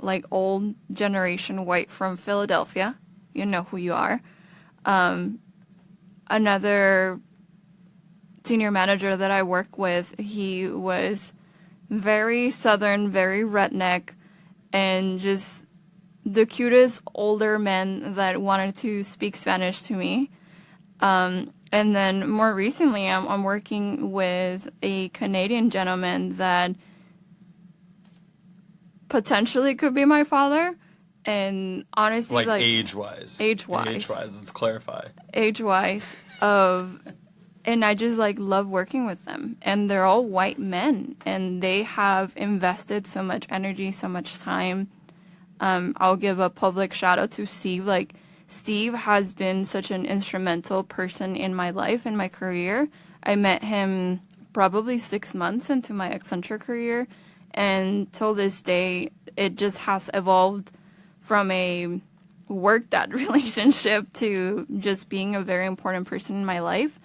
like old generation white from Philadelphia. You know who you are. Another senior manager that I work with, he was very Southern, very redneck, and just the cutest older man that wanted to speak Spanish to me. And then more recently, I'm working with a Canadian gentleman that potentially could be my father. And honestly, like age-wise. Age-wise. Let's clarify. Age-wise and I just love working with them. And they're all white men, and they have invested so much energy, so much time. I'll give a public shout out to Steve. Steve has been such an instrumental person in my life, in my career. I met him probably 6 months into my Accenture career, and till this day, it just has evolved from a work dad relationship to just being a very important person in my life.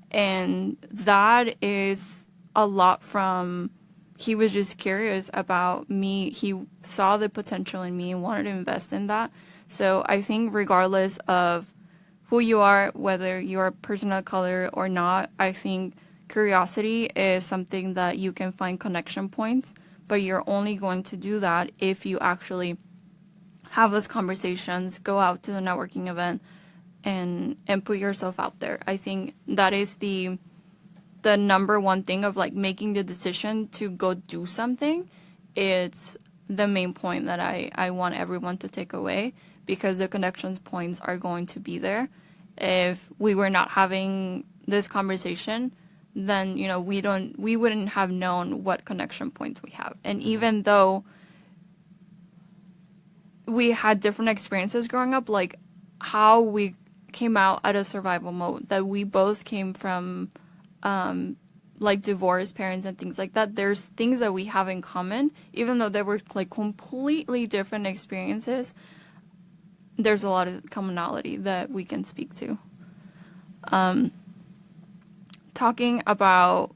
And that is a lot from, he was just curious about me. He saw the potential in me and wanted to invest in that. So I think regardless of who you are, whether you're a person of color or not, I think curiosity is something that you can find connection points, but you're only going to do that if you actually have those conversations, go out to the networking event, and put yourself out there. I think that is the number one thing of making the decision to go do something. It's the main point that I want everyone to take away, because the connections points are going to be there. If we were not having this conversation, then we wouldn't have known what connection points we have. And even though we had different experiences growing up, like how we came out of survival mode, that we both came from divorced parents and things like that, there's things that we have in common. Even though they were completely different experiences, there's a lot of commonality that we can speak to. Talking about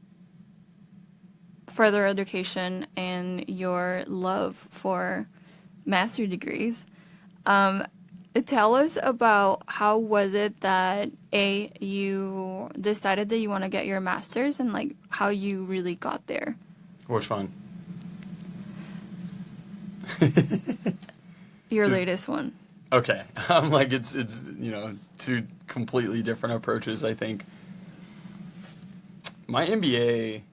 further education and your love for master degrees, tell us about how was it that you decided that you want to get your master's, and how you really got there. Which one? Your latest one. Okay. It's two completely different approaches, I think. My MBA,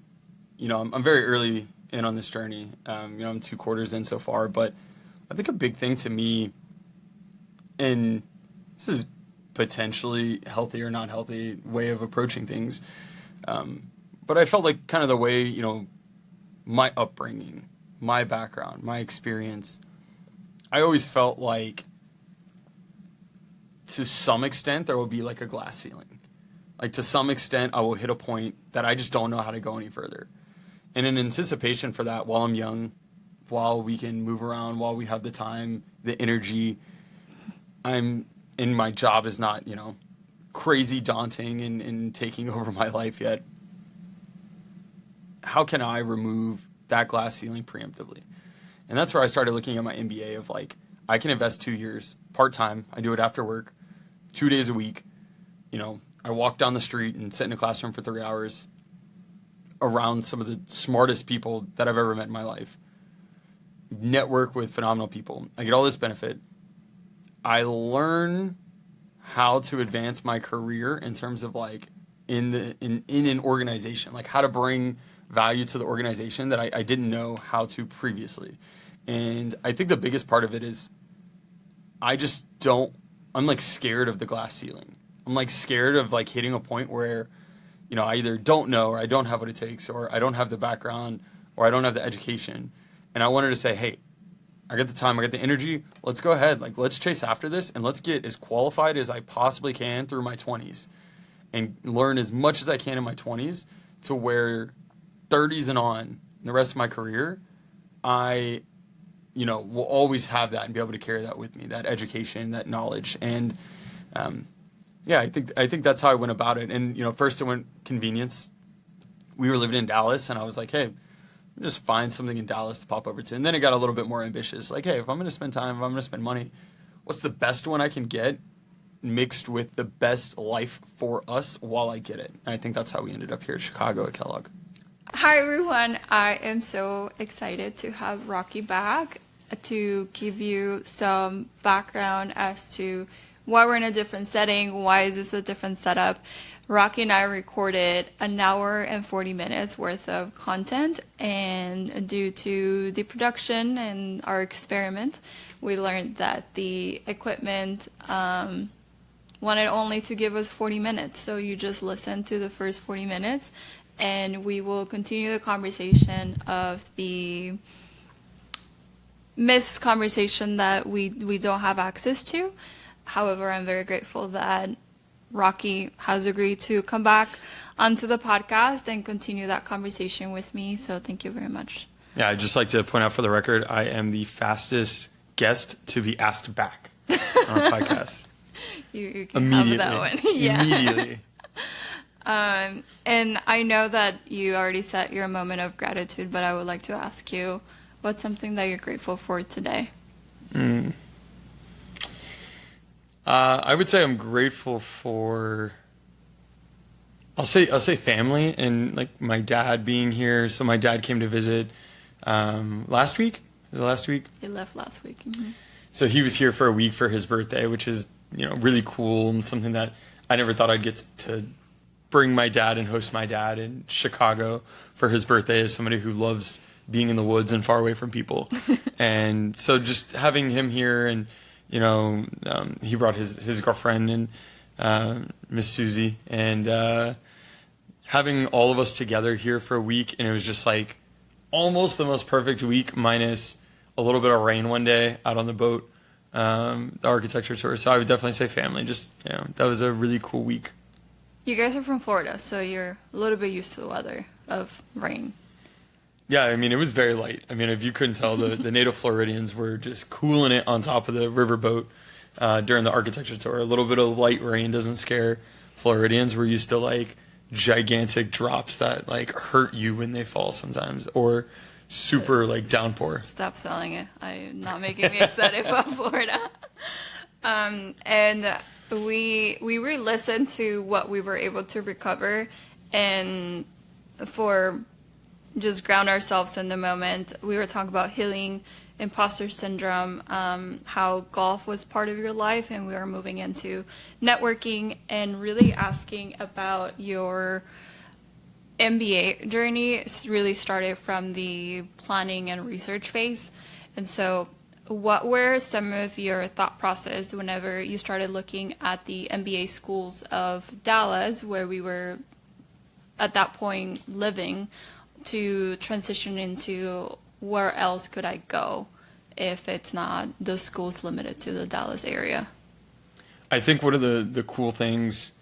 I'm very early in on this journey. I'm 2 quarters in so far, but I think a big thing to me, and this is potentially healthy or not healthy way of approaching things, but I felt like kind of the way, my upbringing, my background, my experience, I always felt like to some extent there will be a glass ceiling. To some extent I will hit a point that I just don't know how to go any further. And in anticipation for that, while I'm young, while we can move around, while we have the time, the energy, and my job is not, crazy daunting and taking over my life yet, how can I remove that glass ceiling preemptively? And that's where I started looking at my MBA of I can invest 2 years, part-time, I do it after work, 2 days a week, I walk down the street and sit in a classroom for 3 hours around some of the smartest people that I've ever met in my life, network with phenomenal people. I get all this benefit. I learn how to advance my career in terms of in an organization, how to bring value to the organization that I didn't know how to previously. And I think the biggest part of it is I'm scared of the glass ceiling. I'm scared of hitting a point where, I either don't know, or I don't have what it takes, or I don't have the background, or I don't have the education. And I wanted to say, hey, I got the time, I got the energy. Let's go ahead. Like, let's chase after this and let's get as qualified as I possibly can through my 20s and learn as much as I can in my 20s to where 30s and on, the rest of my career, I, will always have that and be able to carry that with me, that education, that knowledge. And, yeah, I think that's how I went about it. And, first it went convenience. We were living in Dallas and I was like, hey, just find something in Dallas to pop over to. And then it got a little bit more ambitious. Like, hey, if I'm going to spend time, if I'm going to spend money, what's the best one I can get mixed with the best life for us while I get it? And I think that's how we ended up here at Chicago at Kellogg. Hi, everyone. I am so excited to have Rocky back to give you some background as to why we're in a different setting, why is this a different setup. Rocky and I recorded an hour and 40 minutes worth of content, and due to the production and our experiment, we learned that the equipment wanted only to give us 40 minutes. So you just listen to the first 40 minutes, and we will continue the conversation of the missed conversation that we don't have access to. However, I'm very grateful that Rocky has agreed to come back onto the podcast and continue that conversation with me. So thank you very much. Yeah, I'd just like to point out for the record, I am the fastest guest to be asked back on our podcast. You can have that one. Yeah. Immediately. And I know that you already set your moment of gratitude, but I would like to ask you, what's something that you're grateful for today? I would say I'm grateful for, I'll say family and like my dad being here. So my dad came to visit last week. Was it last week? He left last week. Mm-hmm. So he was here for a week for his birthday, which is, really cool and something that I never thought I'd get to bring my dad and host my dad in Chicago for his birthday as somebody who loves being in the woods and far away from people. And so just having him here and, he brought his girlfriend and Miss Susie, and having all of us together here for a week, and it was just like almost the most perfect week minus a little bit of rain one day out on the boat, the architecture tour. So I would definitely say family. Just, that was a really cool week. You guys are from Florida, so you're a little bit used to the weather of rain. Yeah, I mean, it was very light. I mean, if you couldn't tell, the native Floridians were just cooling it on top of the riverboat during the architecture tour. A little bit of light rain doesn't scare Floridians. We're used to, like, gigantic drops that, like, hurt you when they fall sometimes, or super, like, downpour. Stop selling it. I'm not making me excited about Florida. And we re-listened to what we were able to recover, and for just ground ourselves in the moment, we were talking about healing imposter syndrome, how golf was part of your life, and we were moving into networking and really asking about your MBA journey. It's really started from the planning and research phase. And so what were some of your thought process whenever you started looking at the MBA schools of Dallas, where we were at that point living, to transition into where else could I go if it's not those schools limited to the Dallas area? I think one of the cool things,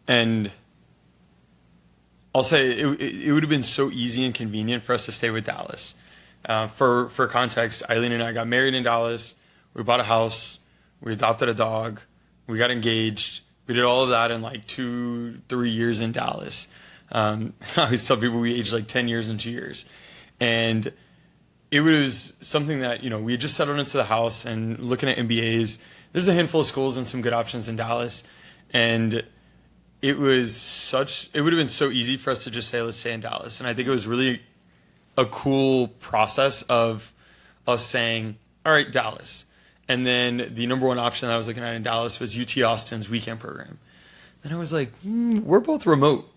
and I'll say it would have been so easy and convenient for us to stay with Dallas. For context, Aileen and I got married in Dallas. We bought a house. We adopted a dog. We got engaged. We did all of that in like 2-3 years in Dallas. I always tell people we aged like 10 years in 2 years. And it was something that, we had just settled into the house and looking at MBAs. There's a handful of schools and some good options in Dallas. And it would have been so easy for us to just say, let's stay in Dallas. And I think it was really a cool process of us saying, all right, Dallas. And then the number one option that I was looking at in Dallas was UT Austin's weekend program. Then I was like, we're both remote.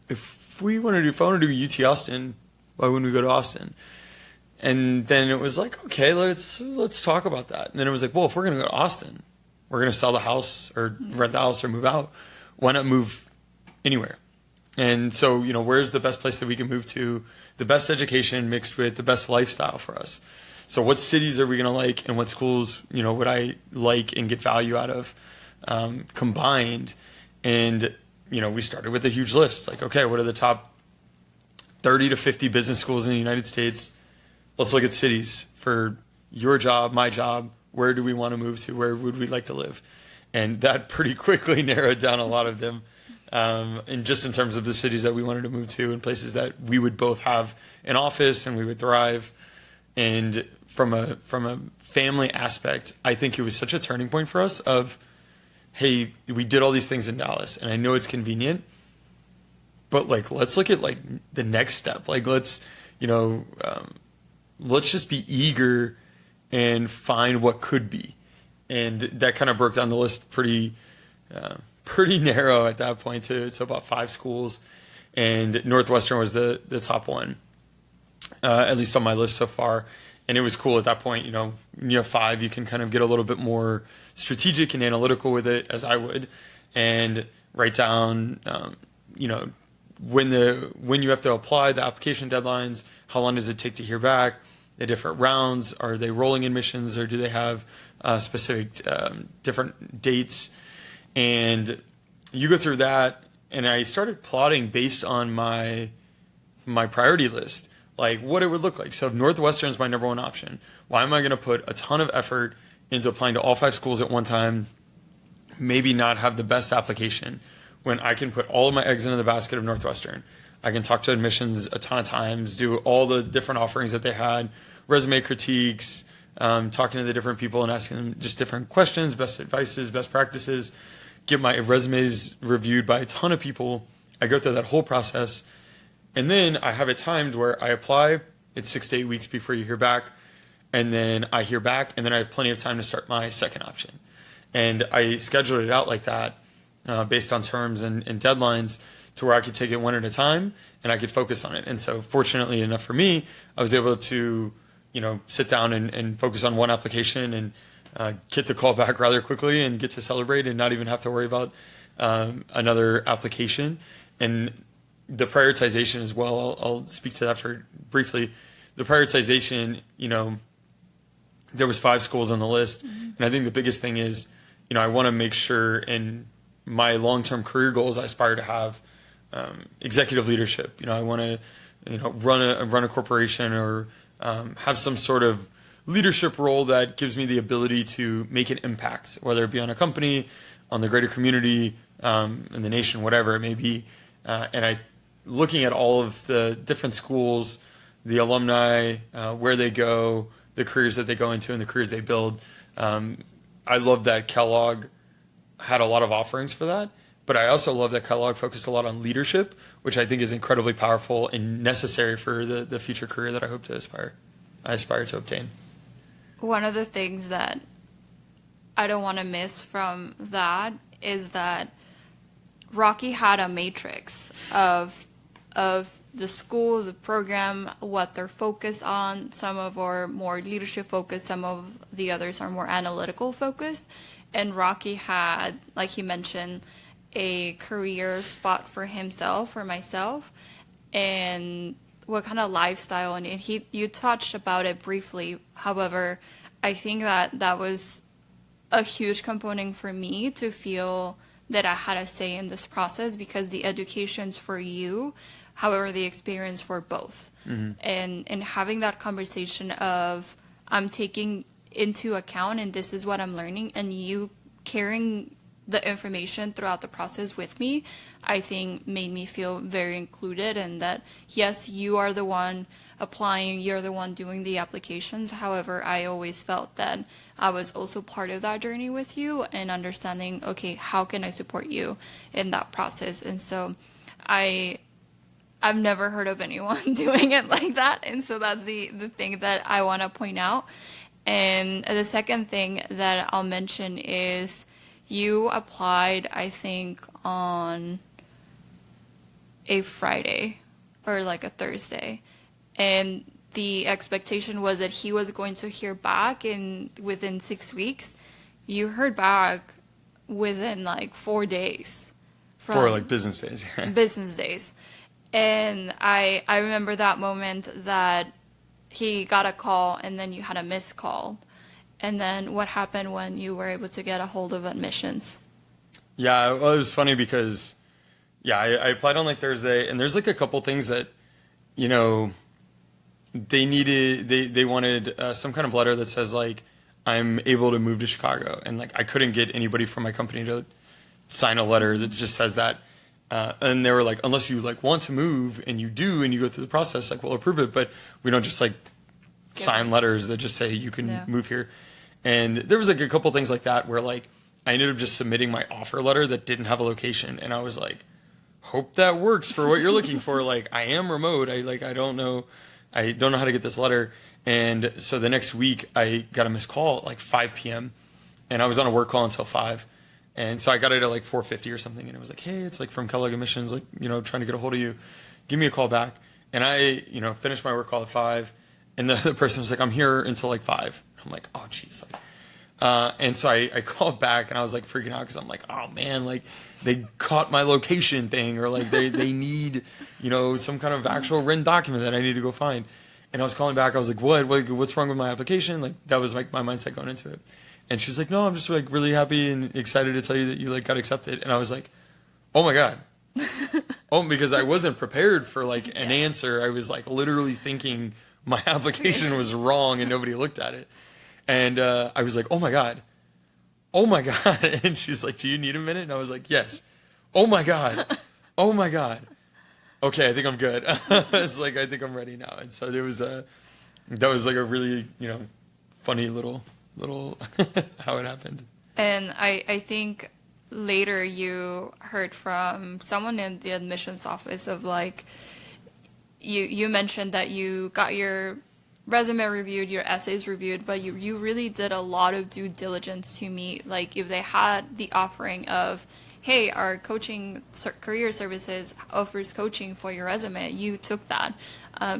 If I want to do UT Austin, why wouldn't we go to Austin? And then it was like, okay, let's talk about that. And then it was like, well, if we're going to go to Austin, we're going to sell the house or rent the house or move out. Why not move anywhere? And so, where's the best place that we can move to? The best education mixed with the best lifestyle for us. So what cities are we going to like, and what schools, would I like and get value out of combined? And, we started with a huge list. Like, okay, what are the top 30 to 50 business schools in the United States? Let's look at cities for your job, my job. Where do we want to move to? Where would we like to live? And that pretty quickly narrowed down a lot of them. And just in terms of the cities that we wanted to move to and places that we would both have an office and we would thrive. And from a family aspect, I think it was such a turning point for us of, hey, we did all these things in Dallas, and I know it's convenient, but like, let's look at like the next step. Like, let's just be eager and find what could be. And that kind of broke down the list pretty narrow at that point to about 5 schools. And Northwestern was the top one, at least on my list so far. And it was cool at that point. When you have 5, you can kind of get a little bit more strategic and analytical with it, as I would, and write down, when you have to apply, the application deadlines, how long does it take to hear back, the different rounds, are they rolling admissions, or do they have specific different dates? And you go through that, and I started plotting based on my priority list, like what it would look like. So if Northwestern is my number one option, why am I going to put a ton of effort into applying to all 5 schools at one time, maybe not have the best application, when I can put all of my eggs into the basket of Northwestern? I can talk to admissions a ton of times, do all the different offerings that they had, resume critiques, talking to the different people and asking them just different questions, best advices, best practices, get my resumes reviewed by a ton of people. I go through that whole process. And then I have it timed where I apply, it's 6 to 8 weeks before you hear back. And then I hear back, and then I have plenty of time to start my second option. And I scheduled it out like that, based on terms and deadlines, to where I could take it one at a time and I could focus on it. And so fortunately enough for me, I was able to, sit down and focus on one application and get the call back rather quickly and get to celebrate and not even have to worry about another application. And the prioritization as well, I'll speak to that for briefly. The prioritization, there was 5 schools on the list. Mm-hmm. And I think the biggest thing is, I want to make sure in my long-term career goals, I aspire to have executive leadership. I want to, run a corporation or have some sort of leadership role that gives me the ability to make an impact, whether it be on a company, on the greater community, in the nation, whatever it may be. And looking at all of the different schools, the alumni, where they go, the careers that they go into, and the careers they build. I love that Kellogg had a lot of offerings for that, but I also love that Kellogg focused a lot on leadership, which I think is incredibly powerful and necessary for the future career that I aspire to obtain. One of the things that I don't want to miss from that is that Rocky had a matrix of the school, the program, what they're focused on. Some of are more leadership focused, some of the others are more analytical focused. And Rocky had, like he mentioned, a career spot for himself, for myself, and what kind of lifestyle. And you touched about it briefly. However, I think that was a huge component for me to feel that I had a say in this process, because the education's for you, however, the experience for both. Mm-hmm. And having that conversation of, I'm taking into account and this is what I'm learning, and you carrying the information throughout the process with me, I think made me feel very included, and that, yes, you are the one applying, you're the one doing the applications. However, I always felt that I was also part of that journey with you and understanding, okay, how can I support you in that process? And so I've never heard of anyone doing it like that. And so that's the thing that I want to point out. And the second thing that I'll mention is you applied, I think, on a Friday or like a Thursday. And the expectation was that he was going to hear back within 6 weeks. You heard back within like 4 days. For like business days. Business days. And I remember that moment that he got a call and then you had a missed call. And then what happened when you were able to get a hold of admissions? Yeah, well, it was funny because, yeah, I applied on like Thursday, and there's like a couple things that, you know, they wanted some kind of letter that says like I'm able to move to Chicago, and like I couldn't get anybody from my company to sign a letter that just says that. And they were like, unless you like want to move and you do and you go through the process, like we'll approve it, but we don't just like sign letters that just say you can move here. And there was like a couple things like that where like I ended up just submitting my offer letter that didn't have a location, and I was like, hope that works for what you're looking for. Like I am remote. I don't know how to get this letter. And so the next week I got a missed call at like 5 p.m. and I was on a work call until 5. And so I got it at like 4:50 or something, and it was like, hey, it's like from Kellogg Admissions, like, you know, trying to get a hold of you. Give me a call back. And I, you know, finished my work call at 5, and the person was like, I'm here until like 5. I'm like, oh, jeez. And so I called back, and I was like freaking out because I'm like, oh man, like they caught my location thing, or like they need, you know, some kind of actual written document that I need to go find. And I was calling back. I was like, what's wrong with my application? Like that was like my mindset going into it. And she's like, no, I'm just like really happy and excited to tell you that you like got accepted. And I was like, oh my God. Because I wasn't prepared for like an answer. I was like literally thinking my application was wrong and nobody looked at it. And I was like, oh my God. Oh my God. And she's like, do you need a minute? And I was like, yes. Oh my God. Oh my God. Okay, I think I'm good. It's like, I think I'm ready now. And so that was like a really, you know, funny little how it happened. And I think later you heard from someone in the admissions office of like, you mentioned that you got your resume reviewed, your essays reviewed, but you really did a lot of due diligence to meet, like if they had the offering of, hey, our coaching career services offers coaching for your resume, you took that.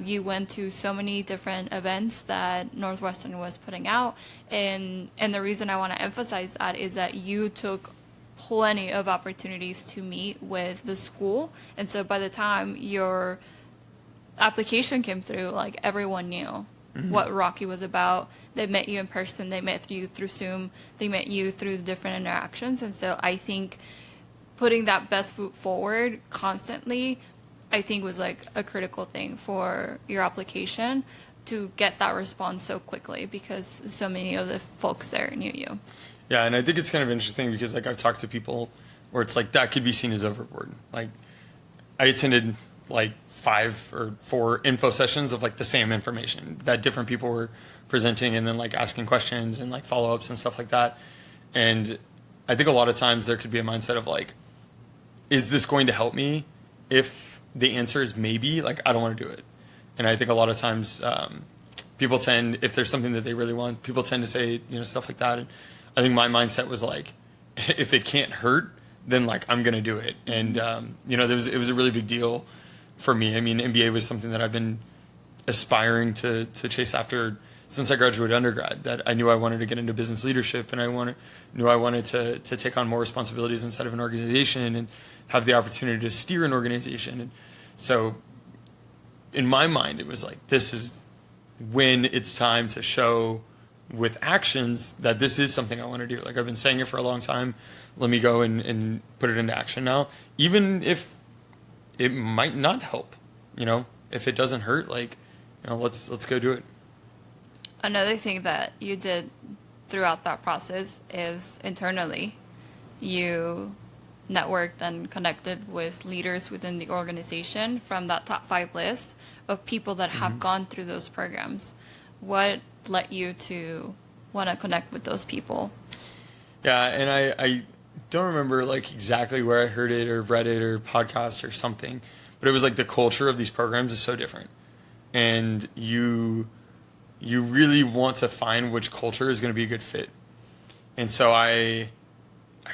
You went to so many different events that Northwestern was putting out, and the reason I want to emphasize that is that you took plenty of opportunities to meet with the school, and so by the time your application came through, like everyone knew what Rocky was about. They met you in person, they met you through Zoom, they met you through the different interactions, and so I think putting that best foot forward constantly, I think was like a critical thing for your application to get that response so quickly because so many of the folks there knew you. Yeah, and I think it's kind of interesting because like I've talked to people where it's like that could be seen as overboard. Like I attended like 5 or 4 info sessions of like the same information that different people were presenting, and then like asking questions and like follow-ups and stuff like that. And I think a lot of times there could be a mindset of like, is this going to help me? If the answer is maybe, like I don't want to do it. And I think a lot of times people tend, if there's something that they really want, people tend to say, you know, stuff like that. And I think my mindset was like, if it can't hurt, then like I'm gonna do it. And you know, it was a really big deal for me. I mean, MBA was something that I've been aspiring to chase after since I graduated undergrad. That I knew I wanted to get into business leadership, and knew I wanted to take on more responsibilities inside of an organization and have the opportunity to steer an organization. And so in my mind, it was like, this is when it's time to show with actions that this is something I want to do. Like I've been saying it for a long time. Let me go and put it into action now, even if it might not help. You know, if it doesn't hurt, like, you know, let's go do it. Another thing that you did throughout that process is internally, you networked and connected with leaders within the organization from that top 5 list of people that have gone through those programs. What led you to want to connect with those people? Yeah, and I don't remember like exactly where I heard it or read it or podcast or something, but it was like the culture of these programs is so different, and you really want to find which culture is going to be a good fit. And so I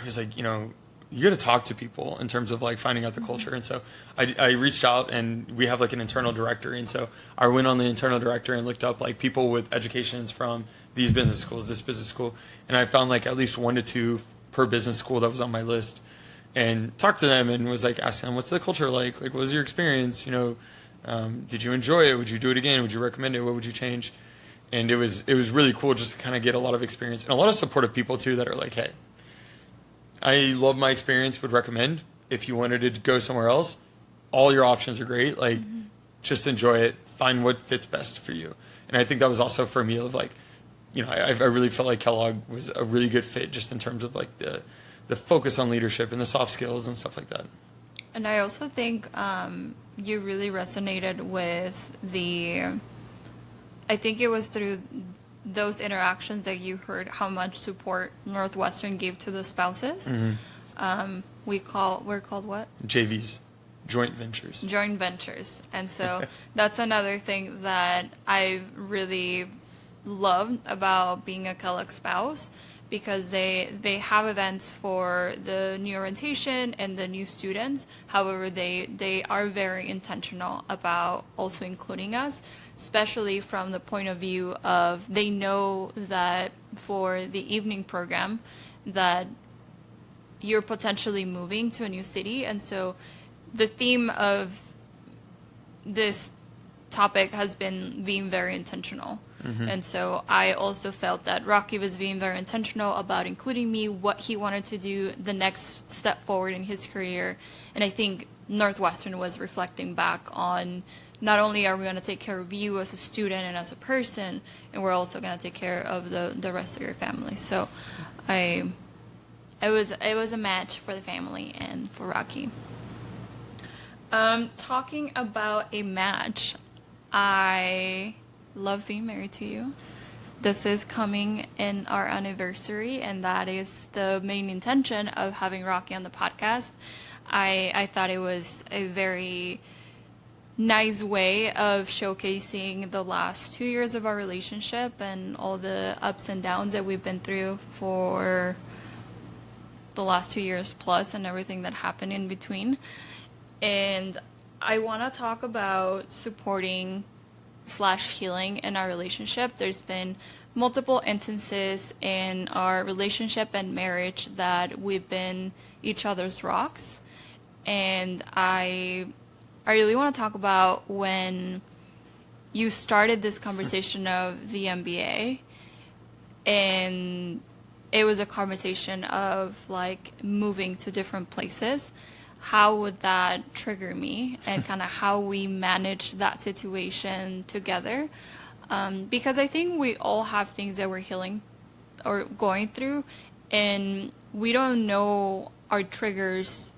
was like, you know, you got to talk to people in terms of like finding out the culture. And so I reached out, and we have like an internal directory. And so I went on the internal directory and looked up like people with educations from these business schools, this business school. And I found like at least 1 to 2 per business school that was on my list, and talked to them and was like asking them, what's the culture like? Like, what was your experience? You know, Did you enjoy it? Would you do it again? Would you recommend it? What would you change? And it was really cool just to kind of get a lot of experience and a lot of supportive people too that are like, hey, I love my experience, would recommend if you wanted to go somewhere else, all your options are great. Like, just enjoy it, find what fits best for you. And I think that was also for me of like, I really felt like Kellogg was a really good fit just in terms of like the focus on leadership and the soft skills and stuff like that. And I also think you really resonated with I think it was through those interactions that you heard how much support Northwestern gave to the spouses. We're called what? JVs, joint ventures. Joint ventures. And so that's another thing that I really loved about being a Kellogg spouse, because they have events for the new orientation and the new students. However, they are very intentional about also including us, especially from the point of view of they know that for the evening program that you're potentially moving to a new city. And so the theme of this topic has been being very intentional. And so I also felt that Rocky was being very intentional about including me, what he wanted to do, the next step forward in his career. And I think Northwestern was reflecting back on not only are we going to take care of you as a student and as a person, and we're also going to take care of the rest of your family. So it was a match for the family and for Rocky. Talking about a match, I love being married to you. This is coming in our anniversary, and that is the main intention of having Rocky on the podcast. I thought it was a very nice way of showcasing the last 2 years of our relationship and all the ups and downs that we've been through for the last 2 years plus, and everything that happened in between. And I want to talk about supporting / healing in our relationship. There's been multiple instances in our relationship and marriage that we've been each other's rocks. And I really want to talk about when you started this conversation of the MBA, and it was a conversation of like moving to different places. How would that trigger me, and kind of how we manage that situation together? Because I think we all have things that we're healing or going through, and we don't know our triggers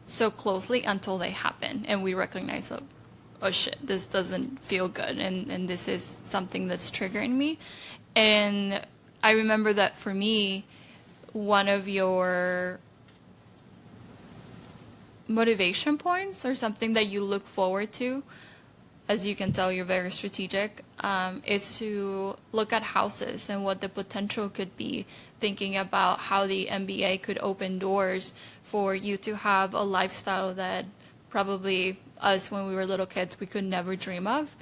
so closely until they happen, and we recognize, oh shit, this doesn't feel good, and this is something that's triggering me. And I remember that for me, one of your motivation points, or something that you look forward to, as you can tell, you're very strategic, is to look at houses and what the potential could be, thinking about how the MBA could open doors for you to have a lifestyle that probably us when we were little kids we could never dream of.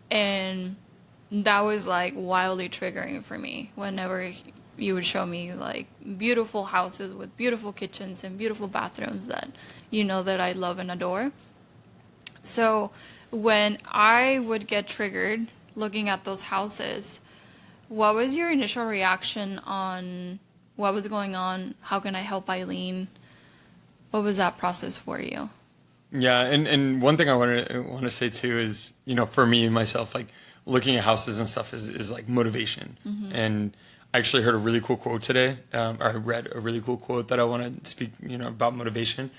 And that was like wildly triggering for me whenever you would show me like beautiful houses with beautiful kitchens and beautiful bathrooms that that I love and adore. So when I would get triggered looking at those houses, what was your initial reaction on what was going on? How can I help Aileen? What was that process for you? Yeah, and one thing I want to say too is, for me myself, like looking at houses and stuff is like motivation. And I actually heard a really cool quote today, or I read a really cool quote that I want to speak, about motivation.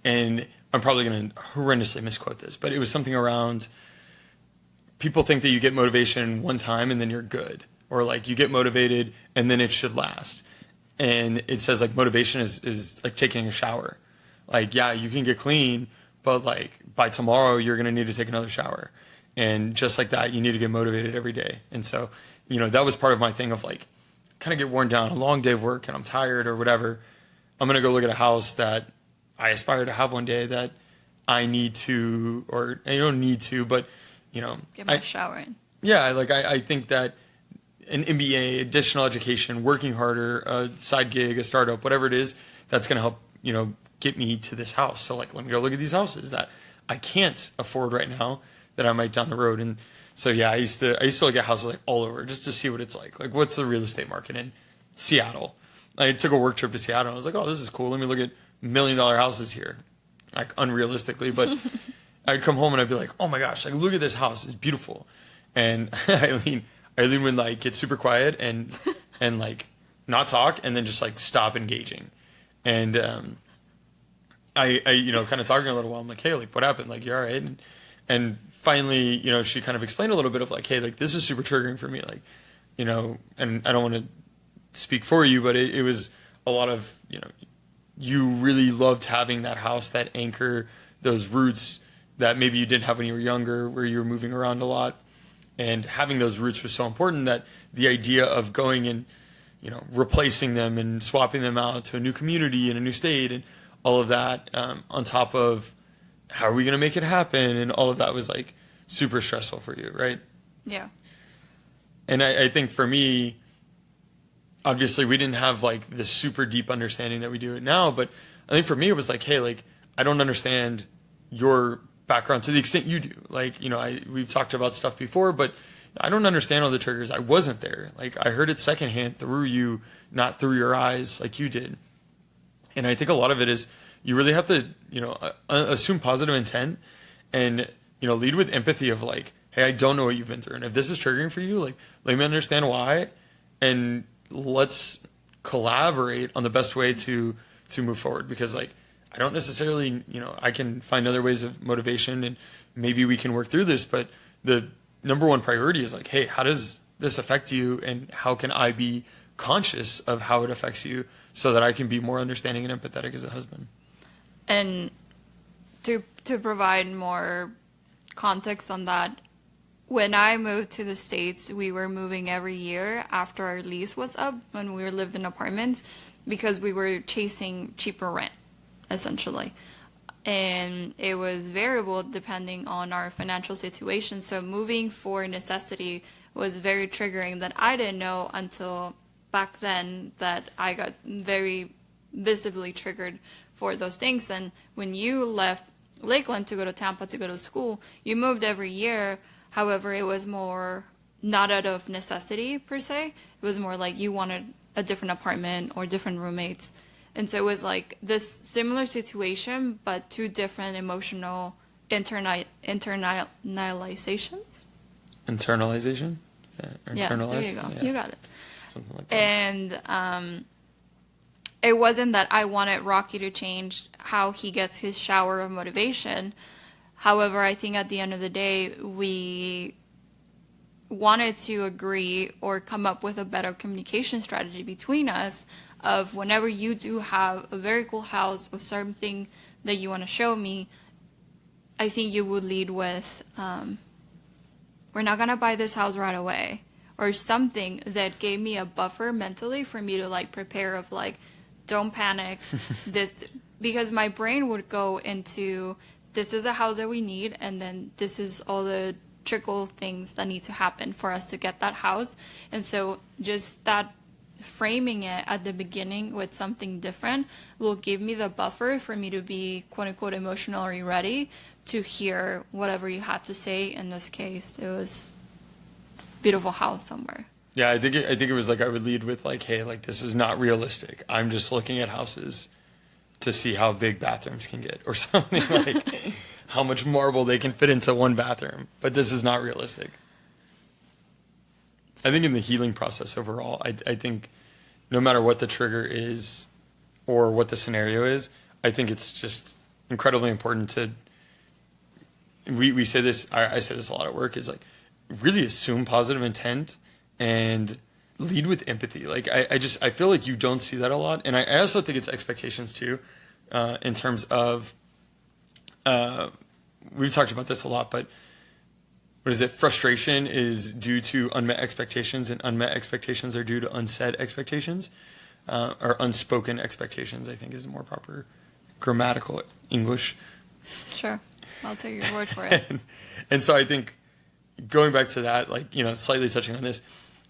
And I'm probably going to horrendously misquote this, but it was something around, people think that you get motivation one time and then you're good, or like you get motivated and then it should last. And it says like motivation is like taking a shower. Like, yeah, you can get clean, but like by tomorrow you're going to need to take another shower. And just like that, you need to get motivated every day. And so, that was part of my thing of like, kind of get worn down, a long day of work and I'm tired or whatever. I'm going to go look at a house that I aspire to have one day that I need to, or I don't need to, but, Get my shower in. Yeah, like I think that an MBA, additional education, working harder, a side gig, a startup, whatever it is, that's going to help, get me to this house. So like, let me go look at these houses that I can't afford right now that I might down the road. And so yeah, I used to look at houses like all over just to see what it's like. Like, what's the real estate market in Seattle? I took a work trip to Seattle and I was like, oh, this is cool. Let me look at $1 million houses here. Like, unrealistically, but I'd come home and I'd be like, oh my gosh, like, look at this house. It's beautiful. And Aileen would like get super quiet and like not talk and then just like stop engaging. And I kind of talking a little while. I'm like, hey, like, what happened? Like, you all right? And finally, she kind of explained a little bit of like, hey, like, this is super triggering for me. Like, and I don't want to speak for you, but it was a lot of, you really loved having that house, that anchor, those roots that maybe you didn't have when you were younger, where you were moving around a lot. And having those roots was so important that the idea of going and, replacing them and swapping them out to a new community and a new state and all of that, on top of how are we going to make it happen, and all of that was like super stressful for you, right? Yeah. And I think for me, obviously we didn't have like this super deep understanding that we do it now, but I think for me it was like, hey, like, I don't understand your background to the extent you do. Like, we've talked about stuff before, but I don't understand all the triggers. I wasn't there. Like, I heard it secondhand through you, not through your eyes like you did. And I think a lot of it is you really have to, assume positive intent and, lead with empathy of like, hey, I don't know what you've been through. And if this is triggering for you, like, let me understand why, and let's collaborate on the best way to move forward. Because like, I don't necessarily, I can find other ways of motivation and maybe we can work through this, but the number one priority is like, hey, how does this affect you, and how can I be conscious of how it affects you so that I can be more understanding and empathetic as a husband. And to provide more context on that, when I moved to the States, we were moving every year after our lease was up when we lived in apartments, because we were chasing cheaper rent, essentially. And it was variable depending on our financial situation. So moving for necessity was very triggering, that I didn't know until back then that I got very visibly triggered for those things. And when you left Lakeland to go to Tampa to go to school, you moved every year. However, it was more not out of necessity per se. It was more like you wanted a different apartment or different roommates. And so it was like this similar situation, but two different emotional internalizations. Internalization? Yeah, there you go. Yeah. You got it. Something like that. And it wasn't that I wanted Rocky to change how he gets his shower of motivation. However, I think at the end of the day, we wanted to agree or come up with a better communication strategy between us of whenever you do have a very cool house or something that you want to show me, I think you would lead with, we're not going to buy this house right away, or something that gave me a buffer mentally for me to like prepare of like, don't panic this, because my brain would go into, this is a house that we need, and then this is all the trickle things that need to happen for us to get that house. And so just that framing it at the beginning with something different will give me the buffer for me to be quote unquote emotionally ready to hear whatever you had to say. In this case, it was beautiful house somewhere. Yeah, I think it was like I would lead with like, hey, like this is not realistic. I'm just looking at houses to see how big bathrooms can get, or something like how much marble they can fit into one bathroom. But this is not realistic. I think in the healing process overall, I think no matter what the trigger is or what the scenario is, I think it's just incredibly important to, we say this, I say this a lot at work, is like really assume positive intent and lead with empathy. Like I feel like you don't see that a lot. And I also think it's expectations too, in terms of, we've talked about this a lot, but what is it? Frustration is due to unmet expectations, and unmet expectations are due to unsaid expectations, or unspoken expectations, I think is a more proper grammatical English. Sure. I'll take your word for it. And so I think going back to that, like, slightly touching on this,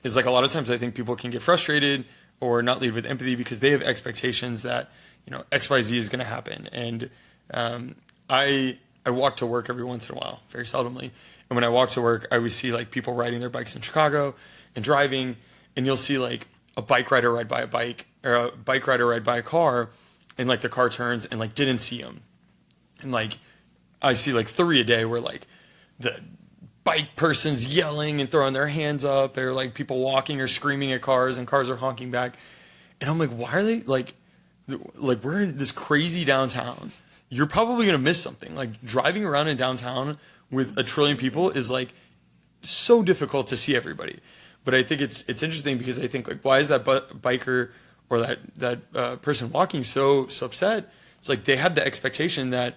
is like a lot of times I think people can get frustrated or not lead with empathy because they have expectations that, XYZ is going to happen. And I walk to work every once in a while, very seldomly. And when I walk to work, I always see like people riding their bikes in Chicago and driving, and you'll see like a bike rider ride by a bike, or a bike rider ride by a car, and like the car turns and like didn't see him. And like I see like 3 a day where like the bike person's yelling and throwing their hands up, or like people walking or screaming at cars and cars are honking back. And I'm like, why are they like we're in this crazy downtown. You're probably going to miss something. Like driving around in downtown with a trillion people is like so difficult to see everybody. But I think it's interesting because I think like, why is that biker or that person walking so upset? It's like they had the expectation that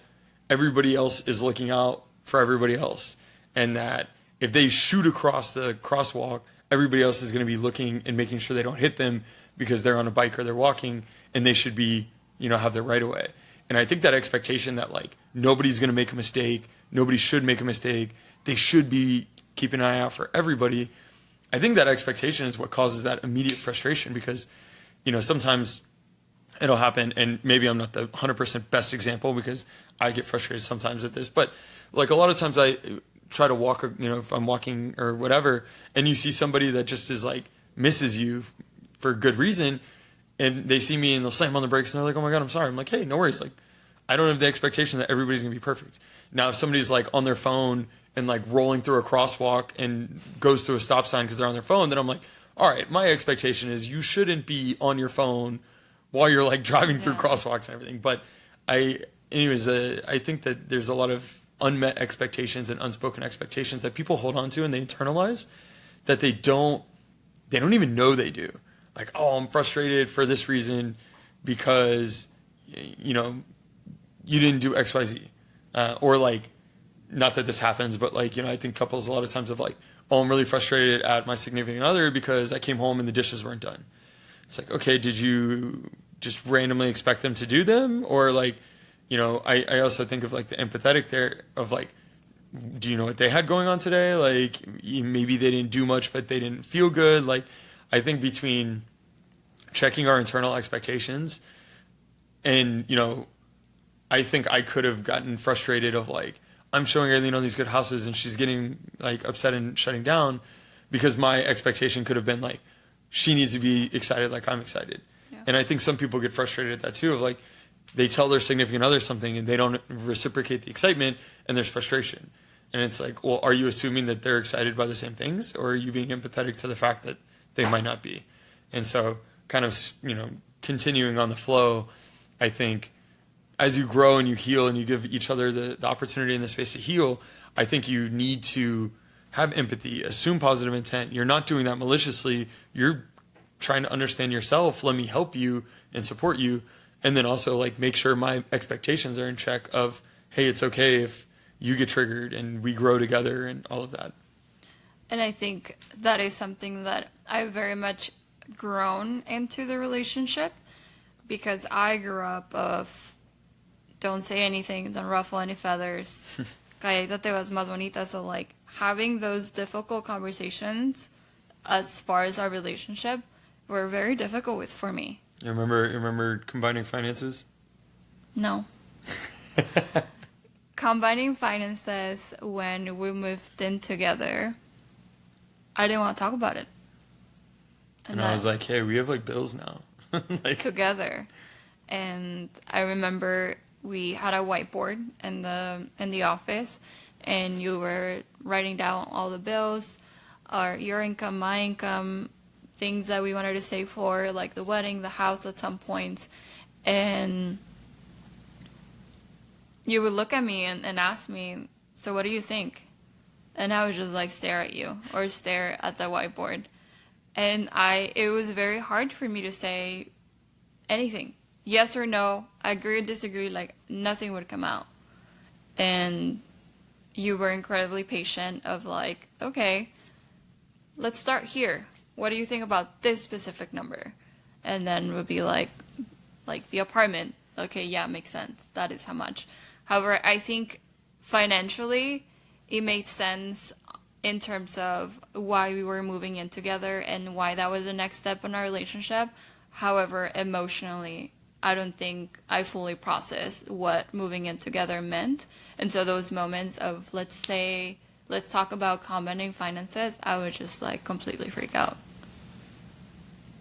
everybody else is looking out for everybody else, and that if they shoot across the crosswalk, everybody else is going to be looking and making sure they don't hit them because they're on a bike or they're walking, and they should be, have their right of way. And I think that expectation that like nobody's going to make a mistake, nobody should make a mistake, they should be keeping an eye out for everybody. I think that expectation is what causes that immediate frustration because, sometimes it'll happen, and maybe I'm not the 100% best example because I get frustrated sometimes at this, but like a lot of times I try to walk, if I'm walking or whatever, and you see somebody that just is like misses you for good reason, and they see me and they'll slam on the brakes and they're like, oh my God, I'm sorry. I'm like, hey, no worries. Like, I don't have the expectation that everybody's going to be perfect. Now, if somebody's like on their phone and like rolling through a crosswalk and goes through a stop sign because they're on their phone, then I'm like, all right, my expectation is you shouldn't be on your phone while you're like driving through crosswalks and everything. But I think that there's a lot of unmet expectations and unspoken expectations that people hold on to and they internalize that they don't even know they do. Like, oh, I'm frustrated for this reason because, you didn't do X, Y, Z. Or like, not that this happens, but like, I think couples a lot of times have like, oh, I'm really frustrated at my significant other because I came home and the dishes weren't done. It's like, okay, did you just randomly expect them to do them? Or like, I also think of like the empathetic there of like, do you know what they had going on today? Like maybe they didn't do much, but they didn't feel good. Like I think between checking our internal expectations and, I think I could have gotten frustrated of like, I'm showing Aileen all these good houses and she's getting like upset and shutting down because my expectation could have been like, she needs to be excited like I'm excited. Yeah. And I think some people get frustrated at that too of like, they tell their significant other something and they don't reciprocate the excitement and there's frustration. And it's like, well, are you assuming that they're excited by the same things or are you being empathetic to the fact that they might not be? And so kind of, continuing on the flow, I think as you grow and you heal and you give each other the opportunity and the space to heal, I think you need to have empathy, assume positive intent. You're not doing that maliciously. You're trying to understand yourself. Let me help you and support you. And then also like make sure my expectations are in check of, hey, it's okay if you get triggered and we grow together and all of that. And I think that is something that I've very much grown into the relationship because I grew up of don't say anything, don't ruffle any feathers. Cállate, te vas más bonita. So like having those difficult conversations as far as our relationship were very difficult for me. You remember combining finances? No. Combining finances when we moved in together, I didn't want to talk about it. And I was like, hey, we have like bills now. Like together. And I remember we had a whiteboard in the office and you were writing down all the bills, your income, my income, things that we wanted to save for, like the wedding, the house at some points. And you would look at me and ask me, so what do you think? And I would just like stare at you or stare at the whiteboard. And it was very hard for me to say anything. Yes or no, agree or disagree, like nothing would come out. And you were incredibly patient of like, okay, let's start here. What do you think about this specific number? And then would be like the apartment. Okay, yeah, makes sense. That is how much. However, I think financially it made sense in terms of why we were moving in together and why that was the next step in our relationship. However, emotionally, I don't think I fully processed what moving in together meant. And so those moments of, let's say, let's talk about combining finances, I would just like completely freak out.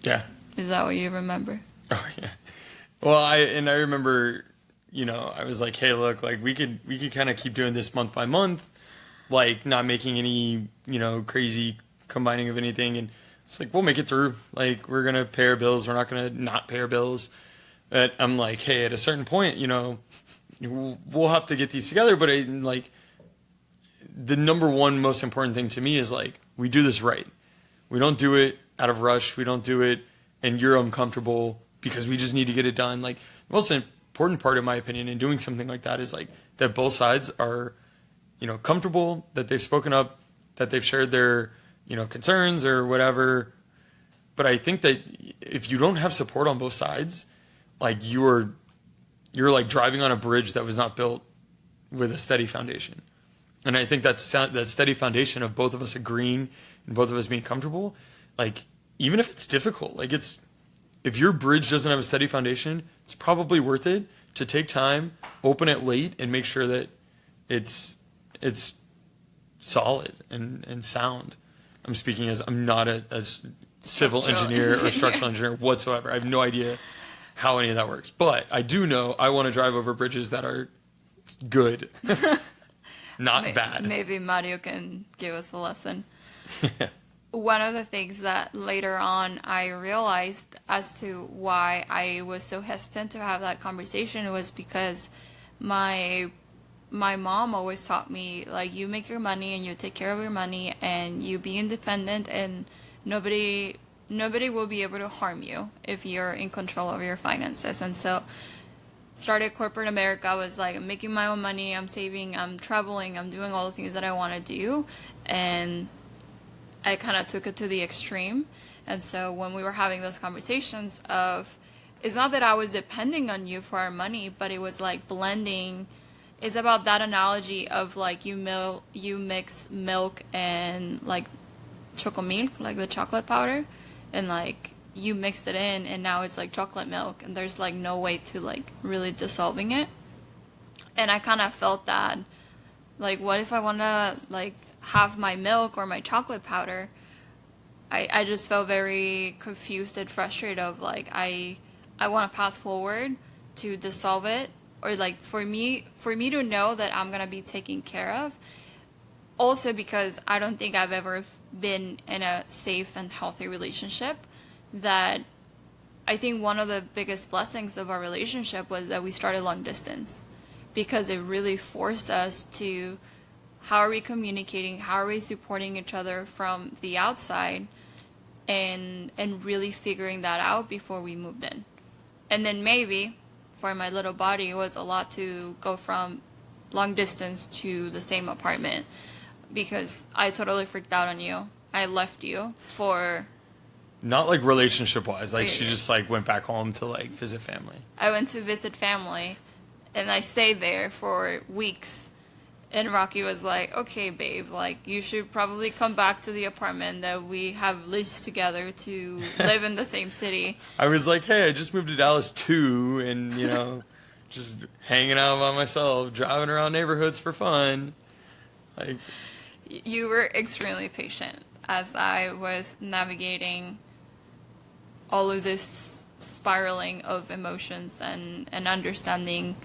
Yeah. Is that what you remember? Oh yeah. Well, I remember, I was like, hey, look, like we could kind of keep doing this month by month, like not making any, crazy combining of anything, and it's like we'll make it through. Like we're gonna pay our bills. We're not gonna not pay our bills. But I'm like, hey, at a certain point, we'll have to get these together. But like the number one most important thing to me is like we do this right. We don't do it out of rush. We don't do it and you're uncomfortable because we just need to get it done. Like the most important part, in my opinion, in doing something like that is like that both sides are, comfortable, that they've spoken up, that they've shared their, concerns or whatever. But I think that if you don't have support on both sides, like you're like driving on a bridge that was not built with a steady foundation. And I think that steady foundation of both of us agreeing and both of us being comfortable, like even if it's difficult, like if your bridge doesn't have a steady foundation, it's probably worth it to take time, open it late, and make sure that it's solid and sound. I'm speaking as I'm not a civil engineer or structural engineer whatsoever. I have no idea how any of that works. But I do know I want to drive over bridges that are good, not bad. Maybe Mario can give us a lesson. One of the things that later on I realized as to why I was so hesitant to have that conversation was because my mom always taught me, like, you make your money and you take care of your money and you be independent, and nobody will be able to harm you if you're in control of your finances. And so started corporate America. I was like, I'm making my own money, I'm saving, I'm traveling, I'm doing all the things that I want to do. And I kind of took it to the extreme. And so when we were having those conversations of, it's not that I was depending on you for our money, but it was like blending. It's about that analogy of like you mix milk and like chocomilk, like the chocolate powder, and like you mixed it in and now it's like chocolate milk and there's like no way to like really dissolving it. And I kind of felt that, like, what if I want to like have my milk or my chocolate powder? I just felt very confused and frustrated of like I want a path forward to dissolve it, or like for me to know that I'm gonna be taken care of. Also because I don't think I've ever been in a safe and healthy relationship. That I think one of the biggest blessings of our relationship was that we started long distance, because it really forced us to, how are we communicating, how are we supporting each other from the outside, and really figuring that out before we moved in. And then maybe for my little body, it was a lot to go from long distance to the same apartment, because I totally freaked out on you. I left you for... Not like relationship wise, like she just like went back home to like visit family. I went to visit family and I stayed there for weeks. And Rocky was like, okay, babe, like you should probably come back to the apartment that we have leased together to live in the same city. I was like, hey, I just moved to Dallas too, and just hanging out by myself, driving around neighborhoods for fun. Like, you were extremely patient as I was navigating all of this spiraling of emotions and understanding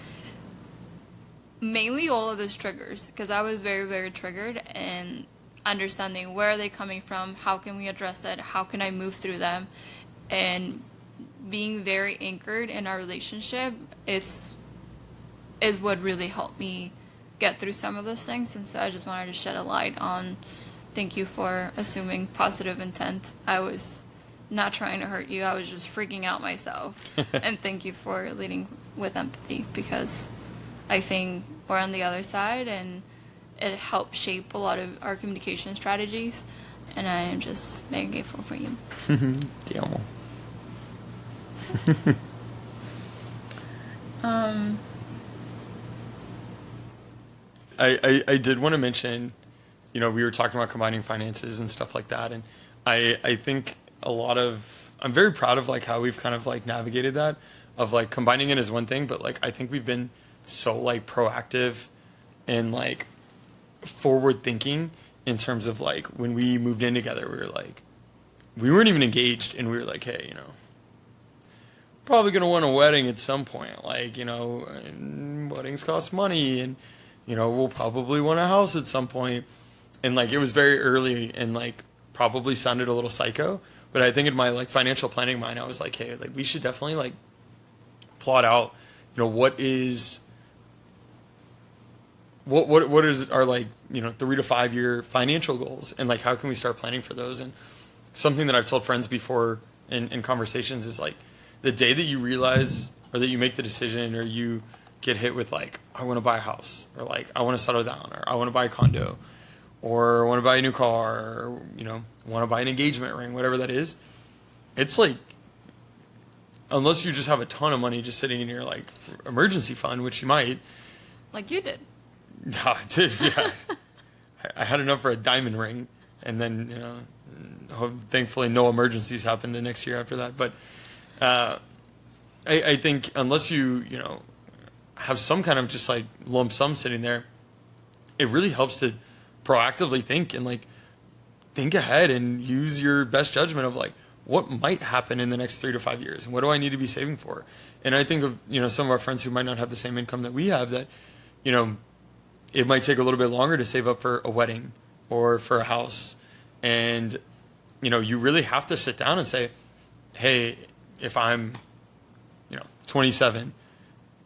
mainly all of those triggers, because I was very, very triggered, and understanding where are they coming from, how can we address it, how can I move through them, and being very anchored in our relationship is what really helped me get through some of those things. And so I just wanted to shed a light on, thank you for assuming positive intent. I was not trying to hurt you, I was just freaking out myself. And thank you for leading with empathy, because I think we're on the other side and it helped shape a lot of our communication strategies, and I am just very grateful for you. Te amo. I did want to mention, we were talking about combining finances and stuff like that, and I think I'm very proud of like how we've kind of like navigated that, of like combining it as one thing, but like I think we've been so like proactive in like forward thinking in terms of like when we moved in together, we were like, we weren't even engaged, and we were like, hey, probably gonna want a wedding at some point. Like, and weddings cost money, and we'll probably want a house at some point. And like it was very early, and like probably sounded a little psycho, but I think in my like financial planning mind, I was like, hey, like we should definitely like plot out, what is what is our like 3 to 5 year financial goals, and like how can we start planning for those. And something that I've told friends before in conversations is like the day that you realize or that you make the decision or you get hit with like I want to buy a house, or like I want to settle down, or I want to buy a condo, or want to buy a new car, or want to buy an engagement ring, whatever that is, it's like unless you just have a ton of money just sitting in your like emergency fund, which you might. Like you did. No, I did, yeah. I had enough for a diamond ring, and then thankfully no emergencies happened the next year after that. But I think unless you have some kind of just like lump sum sitting there, it really helps to proactively think and like think ahead and use your best judgment of like what might happen in the next 3 to 5 years, and what do I need to be saving for. And I think of some of our friends who might not have the same income that we have, that it might take a little bit longer to save up for a wedding or for a house. And you really have to sit down and say, hey, if I'm 27,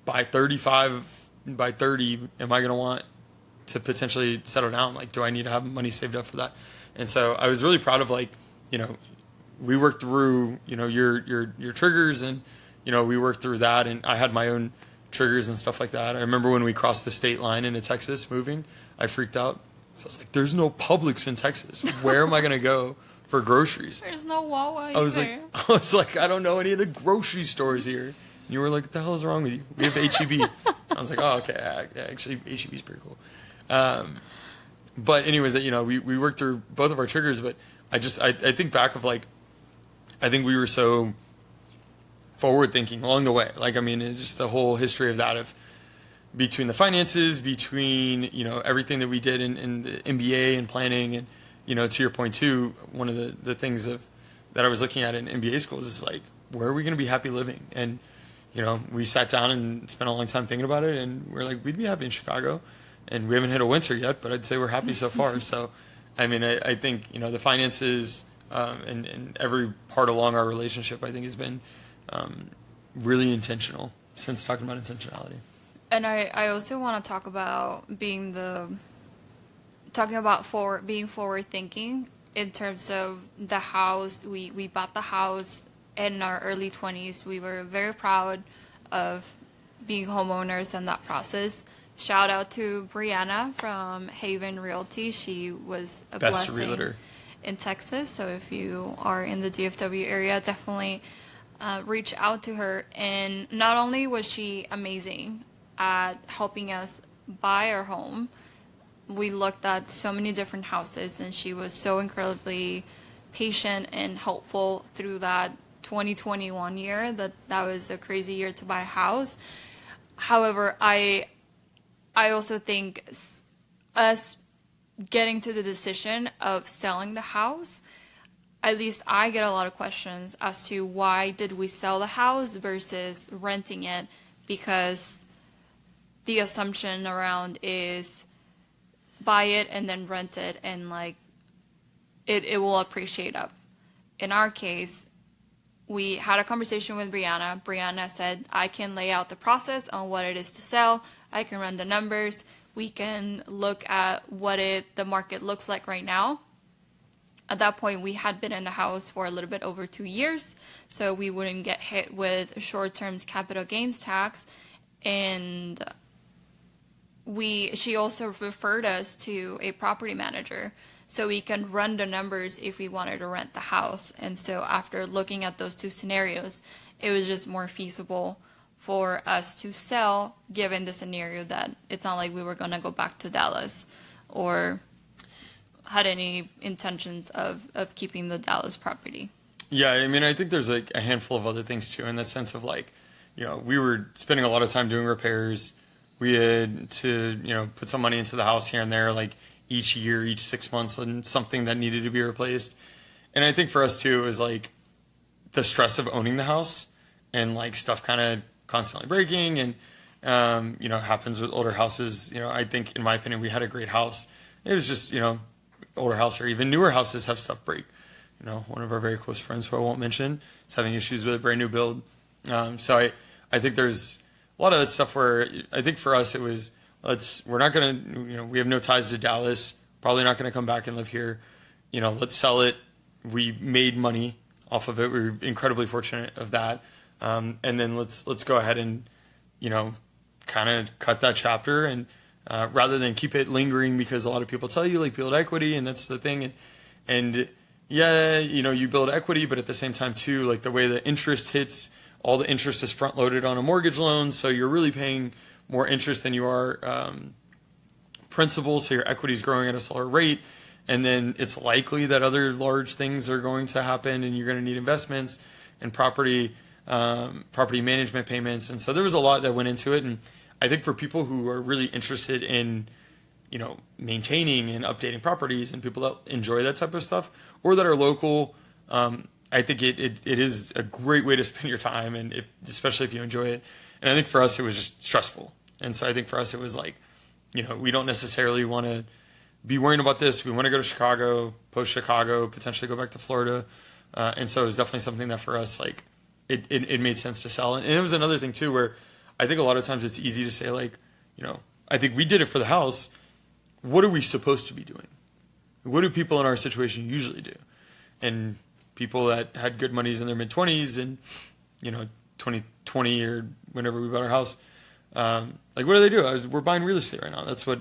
by 35, by 30, am I going to want to potentially settle down? Like, do I need to have money saved up for that? And so I was really proud of like, we worked through, your triggers, and, we worked through that, and I had my own triggers and stuff like that. I remember when we crossed the state line into Texas moving, I freaked out. So I was like, there's no Publix in Texas. Where am I going to go for groceries? There's no Wawa I was like, I don't know any of the grocery stores here. And you were like, what the hell is wrong with you? We have H-E-B. I was like, oh, okay. Actually, H-E-B is pretty cool. But anyways, we worked through both of our triggers, but I think back of like, I think we were so forward thinking along the way. Like, I mean, it's just the whole history of that, of between the finances, between, everything that we did in the MBA and planning. And, to your point too, one of the things that I was looking at in MBA schools is like, where are we going to be happy living? And, we sat down and spent a long time thinking about it, and we're like, we'd be happy in Chicago, and we haven't hit a winter yet, but I'd say we're happy so far. So, I mean, I think, the finances, and every part along our relationship, I think has been, really intentional since talking about intentionality. And I also want to talk about being forward thinking in terms of the house. We bought the house in our early 20s. We were very proud of being homeowners in that process. Shout out to Brianna from Haven Realty. She was a Best blessing realtor in Texas. So if you are in the DFW area, definitely reach out to her. And not only was she amazing at helping us buy our home, we looked at so many different houses, and she was so incredibly patient and helpful through that 2021 year. That was a crazy year to buy a house. However, I also think us getting to the decision of selling the house, at least I get a lot of questions as to why did we sell the house versus renting it, because the assumption around is buy it and then rent it, and like it will appreciate up. In our case, we had a conversation with Brianna. Brianna said, I can lay out the process on what it is to sell. I can run the numbers. We can look at what the market looks like right now. At that point, we had been in the house for a little bit over 2 years, so we wouldn't get hit with short-term capital gains tax. And she also referred us to a property manager, so we can run the numbers if we wanted to rent the house. And so after looking at those two scenarios, it was just more feasible for us to sell, given the scenario that it's not like we were going to go back to Dallas or had any intentions of keeping the Dallas property. Yeah, I mean, I think there's like a handful of other things too, in the sense of like, we were spending a lot of time doing repairs. we had to, put some money into the house here and there, like each year, each 6 months, and something that needed to be replaced. And I think for us too, it was like the stress of owning the house and like stuff kind of constantly breaking and, happens with older houses. I think in my opinion, we had a great house. It was just, older house or even newer houses have stuff break. One of our very close friends who I won't mention is having issues with a brand new build. So I think there's a lot of that stuff where I think for us it was, we're not going to, we have no ties to Dallas, probably not going to come back and live here. Let's sell it. We made money off of it. We were incredibly fortunate of that. And then let's go ahead and, kind of cut that chapter and, rather than keep it lingering because a lot of people tell you like build equity and that's the thing. And yeah, you build equity, but at the same time too, like the way the interest hits, all the interest is front loaded on a mortgage loan. So you're really paying more interest than you are, principal. So your equity is growing at a slower rate. And then it's likely that other large things are going to happen and you're going to need investments and property management payments. And so there was a lot that went into it. And I think for people who are really interested in, maintaining and updating properties and people that enjoy that type of stuff or that are local, I think it is a great way to spend your time and especially if you enjoy it. And I think for us, it was just stressful. And so I think for us, it was like, we don't necessarily want to be worrying about this. We want to go to Chicago, post Chicago, potentially go back to Florida. And so it was definitely something that for us, like it made sense to sell. And it was another thing too, where I think a lot of times it's easy to say like, I think we did it for the house. What are we supposed to be doing? What do people in our situation usually do? And people that had good monies in their mid 20s and, 2020 or whenever we bought our house, like what do they do? We're buying real estate right now. That's what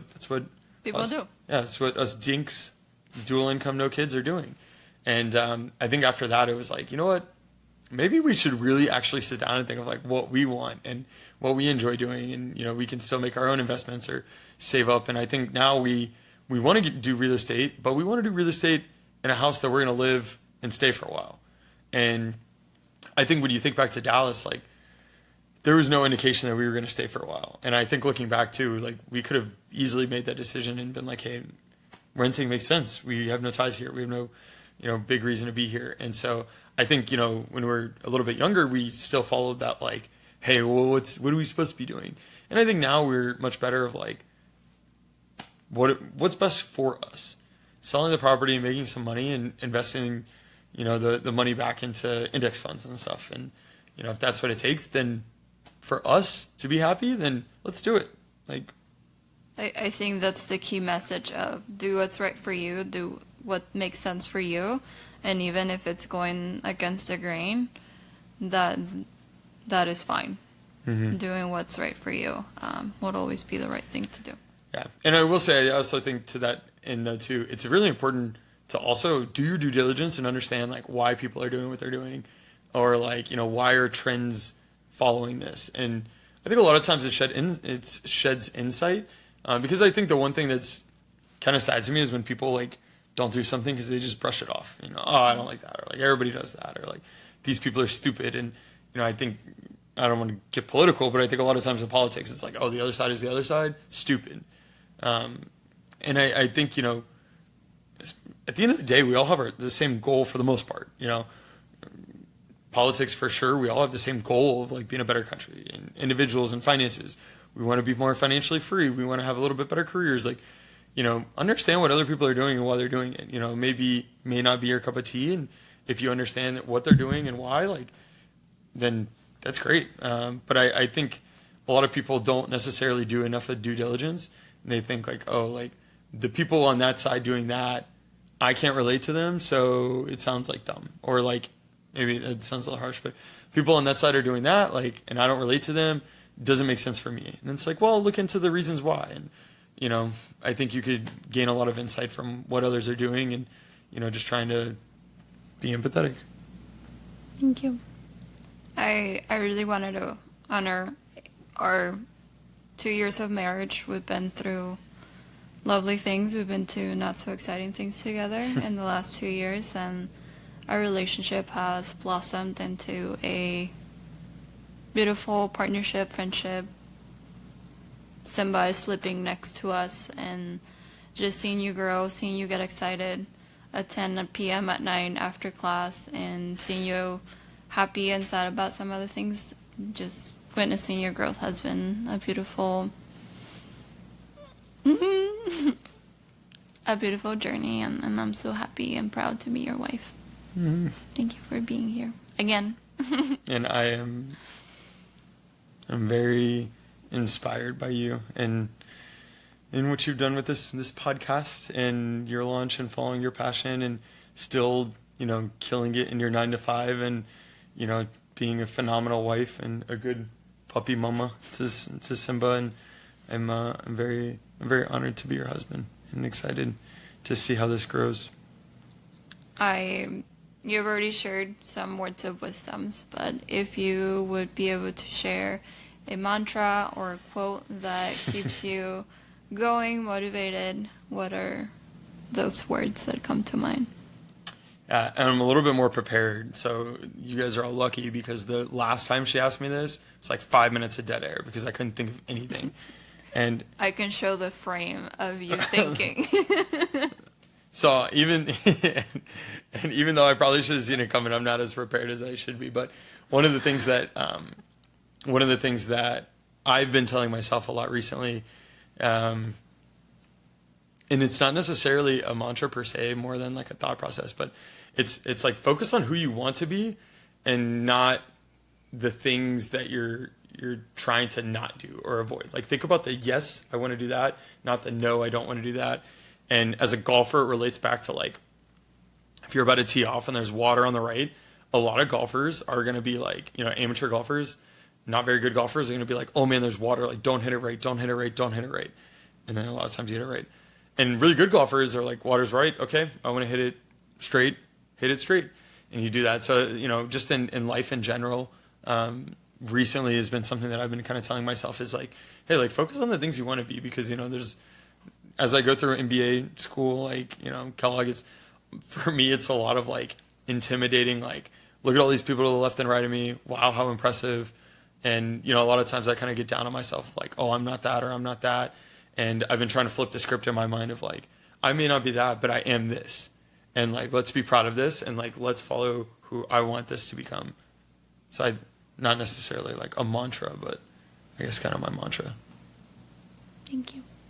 People do. Yeah, that's what us dinks, dual income, no kids are doing. And I think after that, it was like, you know what? Maybe we should really actually sit down and think of like what we want and what we enjoy doing. And, we can still make our own investments or save up. And I think now we want to do real estate, but we want to do real estate in a house that we're going to live and stay for a while. And I think when you think back to Dallas, like there was no indication that we were going to stay for a while. And I think looking back too, like we could have easily made that decision and been like, hey, renting makes sense. We have no ties here. We have no, big reason to be here. And so I think, when we were a little bit younger, we still followed that like, hey, well, what are we supposed to be doing? And I think now we're much better of like, what's best for us? Selling the property, making some money and investing, the money back into index funds and stuff. And, if that's what it takes, then for us to be happy, then let's do it. Like, I think that's the key message of do what's right for you, do what makes sense for you. And even if it's going against the grain, that is fine. Mm-hmm. Doing what's right for you would always be the right thing to do. Yeah. And I will say, I also think to that end though too, it's really important to also do your due diligence and understand like why people are doing what they're doing or like, why are trends following this? And I think a lot of times it sheds insight because I think the one thing that's kind of sad to me is when people like don't do something because they just brush it off. Oh, I don't like that, or like everybody does that, or like these people are stupid. And I think I don't want to get political, but I think a lot of times in politics it's like, oh, the other side is the other side, stupid. And I think at the end of the day, we all have the same goal for the most part. Politics for sure, we all have the same goal of like being a better country and individuals and finances. We want to be more financially free. We want to have a little bit better careers. Like, understand what other people are doing and why they're doing it. May not be your cup of tea. And if you understand what they're doing and why, like, then that's great. But I think a lot of people don't necessarily do enough of due diligence. And they think like, oh, like the people on that side doing that, I can't relate to them. So it sounds like dumb, or like, maybe it sounds a little harsh, but people on that side are doing that, like, and I don't relate to them. Doesn't make sense for me. And it's like, well, look into the reasons why. And, I think you could gain a lot of insight from what others are doing and, just trying to be empathetic. Thank you. I really wanted to honor our 2 years of marriage. We've been through lovely things. We've been to not so exciting things together in the last 2 years. And our relationship has blossomed into a beautiful partnership, friendship, Simba is sleeping next to us, and just seeing you grow, seeing you get excited at 10 p.m. at night after class, and seeing you happy and sad about some other things, just witnessing your growth has been a beautiful a beautiful journey, and I'm so happy and proud to be your wife. Thank you for being here again. And I'm very inspired by you and in what you've done with this podcast and your launch and following your passion and still, killing it in your 9 to 5 and, being a phenomenal wife and a good puppy mama to Simba. And I'm very honored to be your husband and excited to see how this grows. You've already shared some words of wisdoms, but if you would be able to share a mantra or a quote that keeps you going, motivated, what are those words that come to mind? And I'm a little bit more prepared, so you guys are all lucky because the last time she asked me this, it's like 5 minutes of dead air because I couldn't think of anything. And I can show the frame of you thinking. So even though I probably should have seen it coming, I'm not as prepared as I should be. But one of the things that I've been telling myself a lot recently, and it's not necessarily a mantra per se, more than like a thought process, but it's like focus on who you want to be, and not the things that you're trying to not do or avoid. Like think about the yes, I want to do that, not the no, I don't want to do that. And as a golfer, it relates back to like, if you're about to tee off and there's water on the right, a lot of golfers are going to be like, amateur golfers, not very good golfers are going to be like, oh man, there's water. Like, don't hit it right. Don't hit it right. Don't hit it right. And then a lot of times you hit it right. And really good golfers are like, water's right. Okay. I want to hit it straight. Hit it straight. And you do that. So, just in life in general, recently has been something that I've been kind of telling myself is like, hey, like focus on the things you want to be, because, as I go through MBA school, like, Kellogg for me, it's a lot of like intimidating, like, look at all these people to the left and right of me. Wow, how impressive. And, a lot of times I kind of get down on myself, like, oh, I'm not that, or I'm not that. And I've been trying to flip the script in my mind of like, I may not be that, but I am this. And like, let's be proud of this. And like, let's follow who I want this to become. So not necessarily like a mantra, but I guess kind of my mantra. Thank you.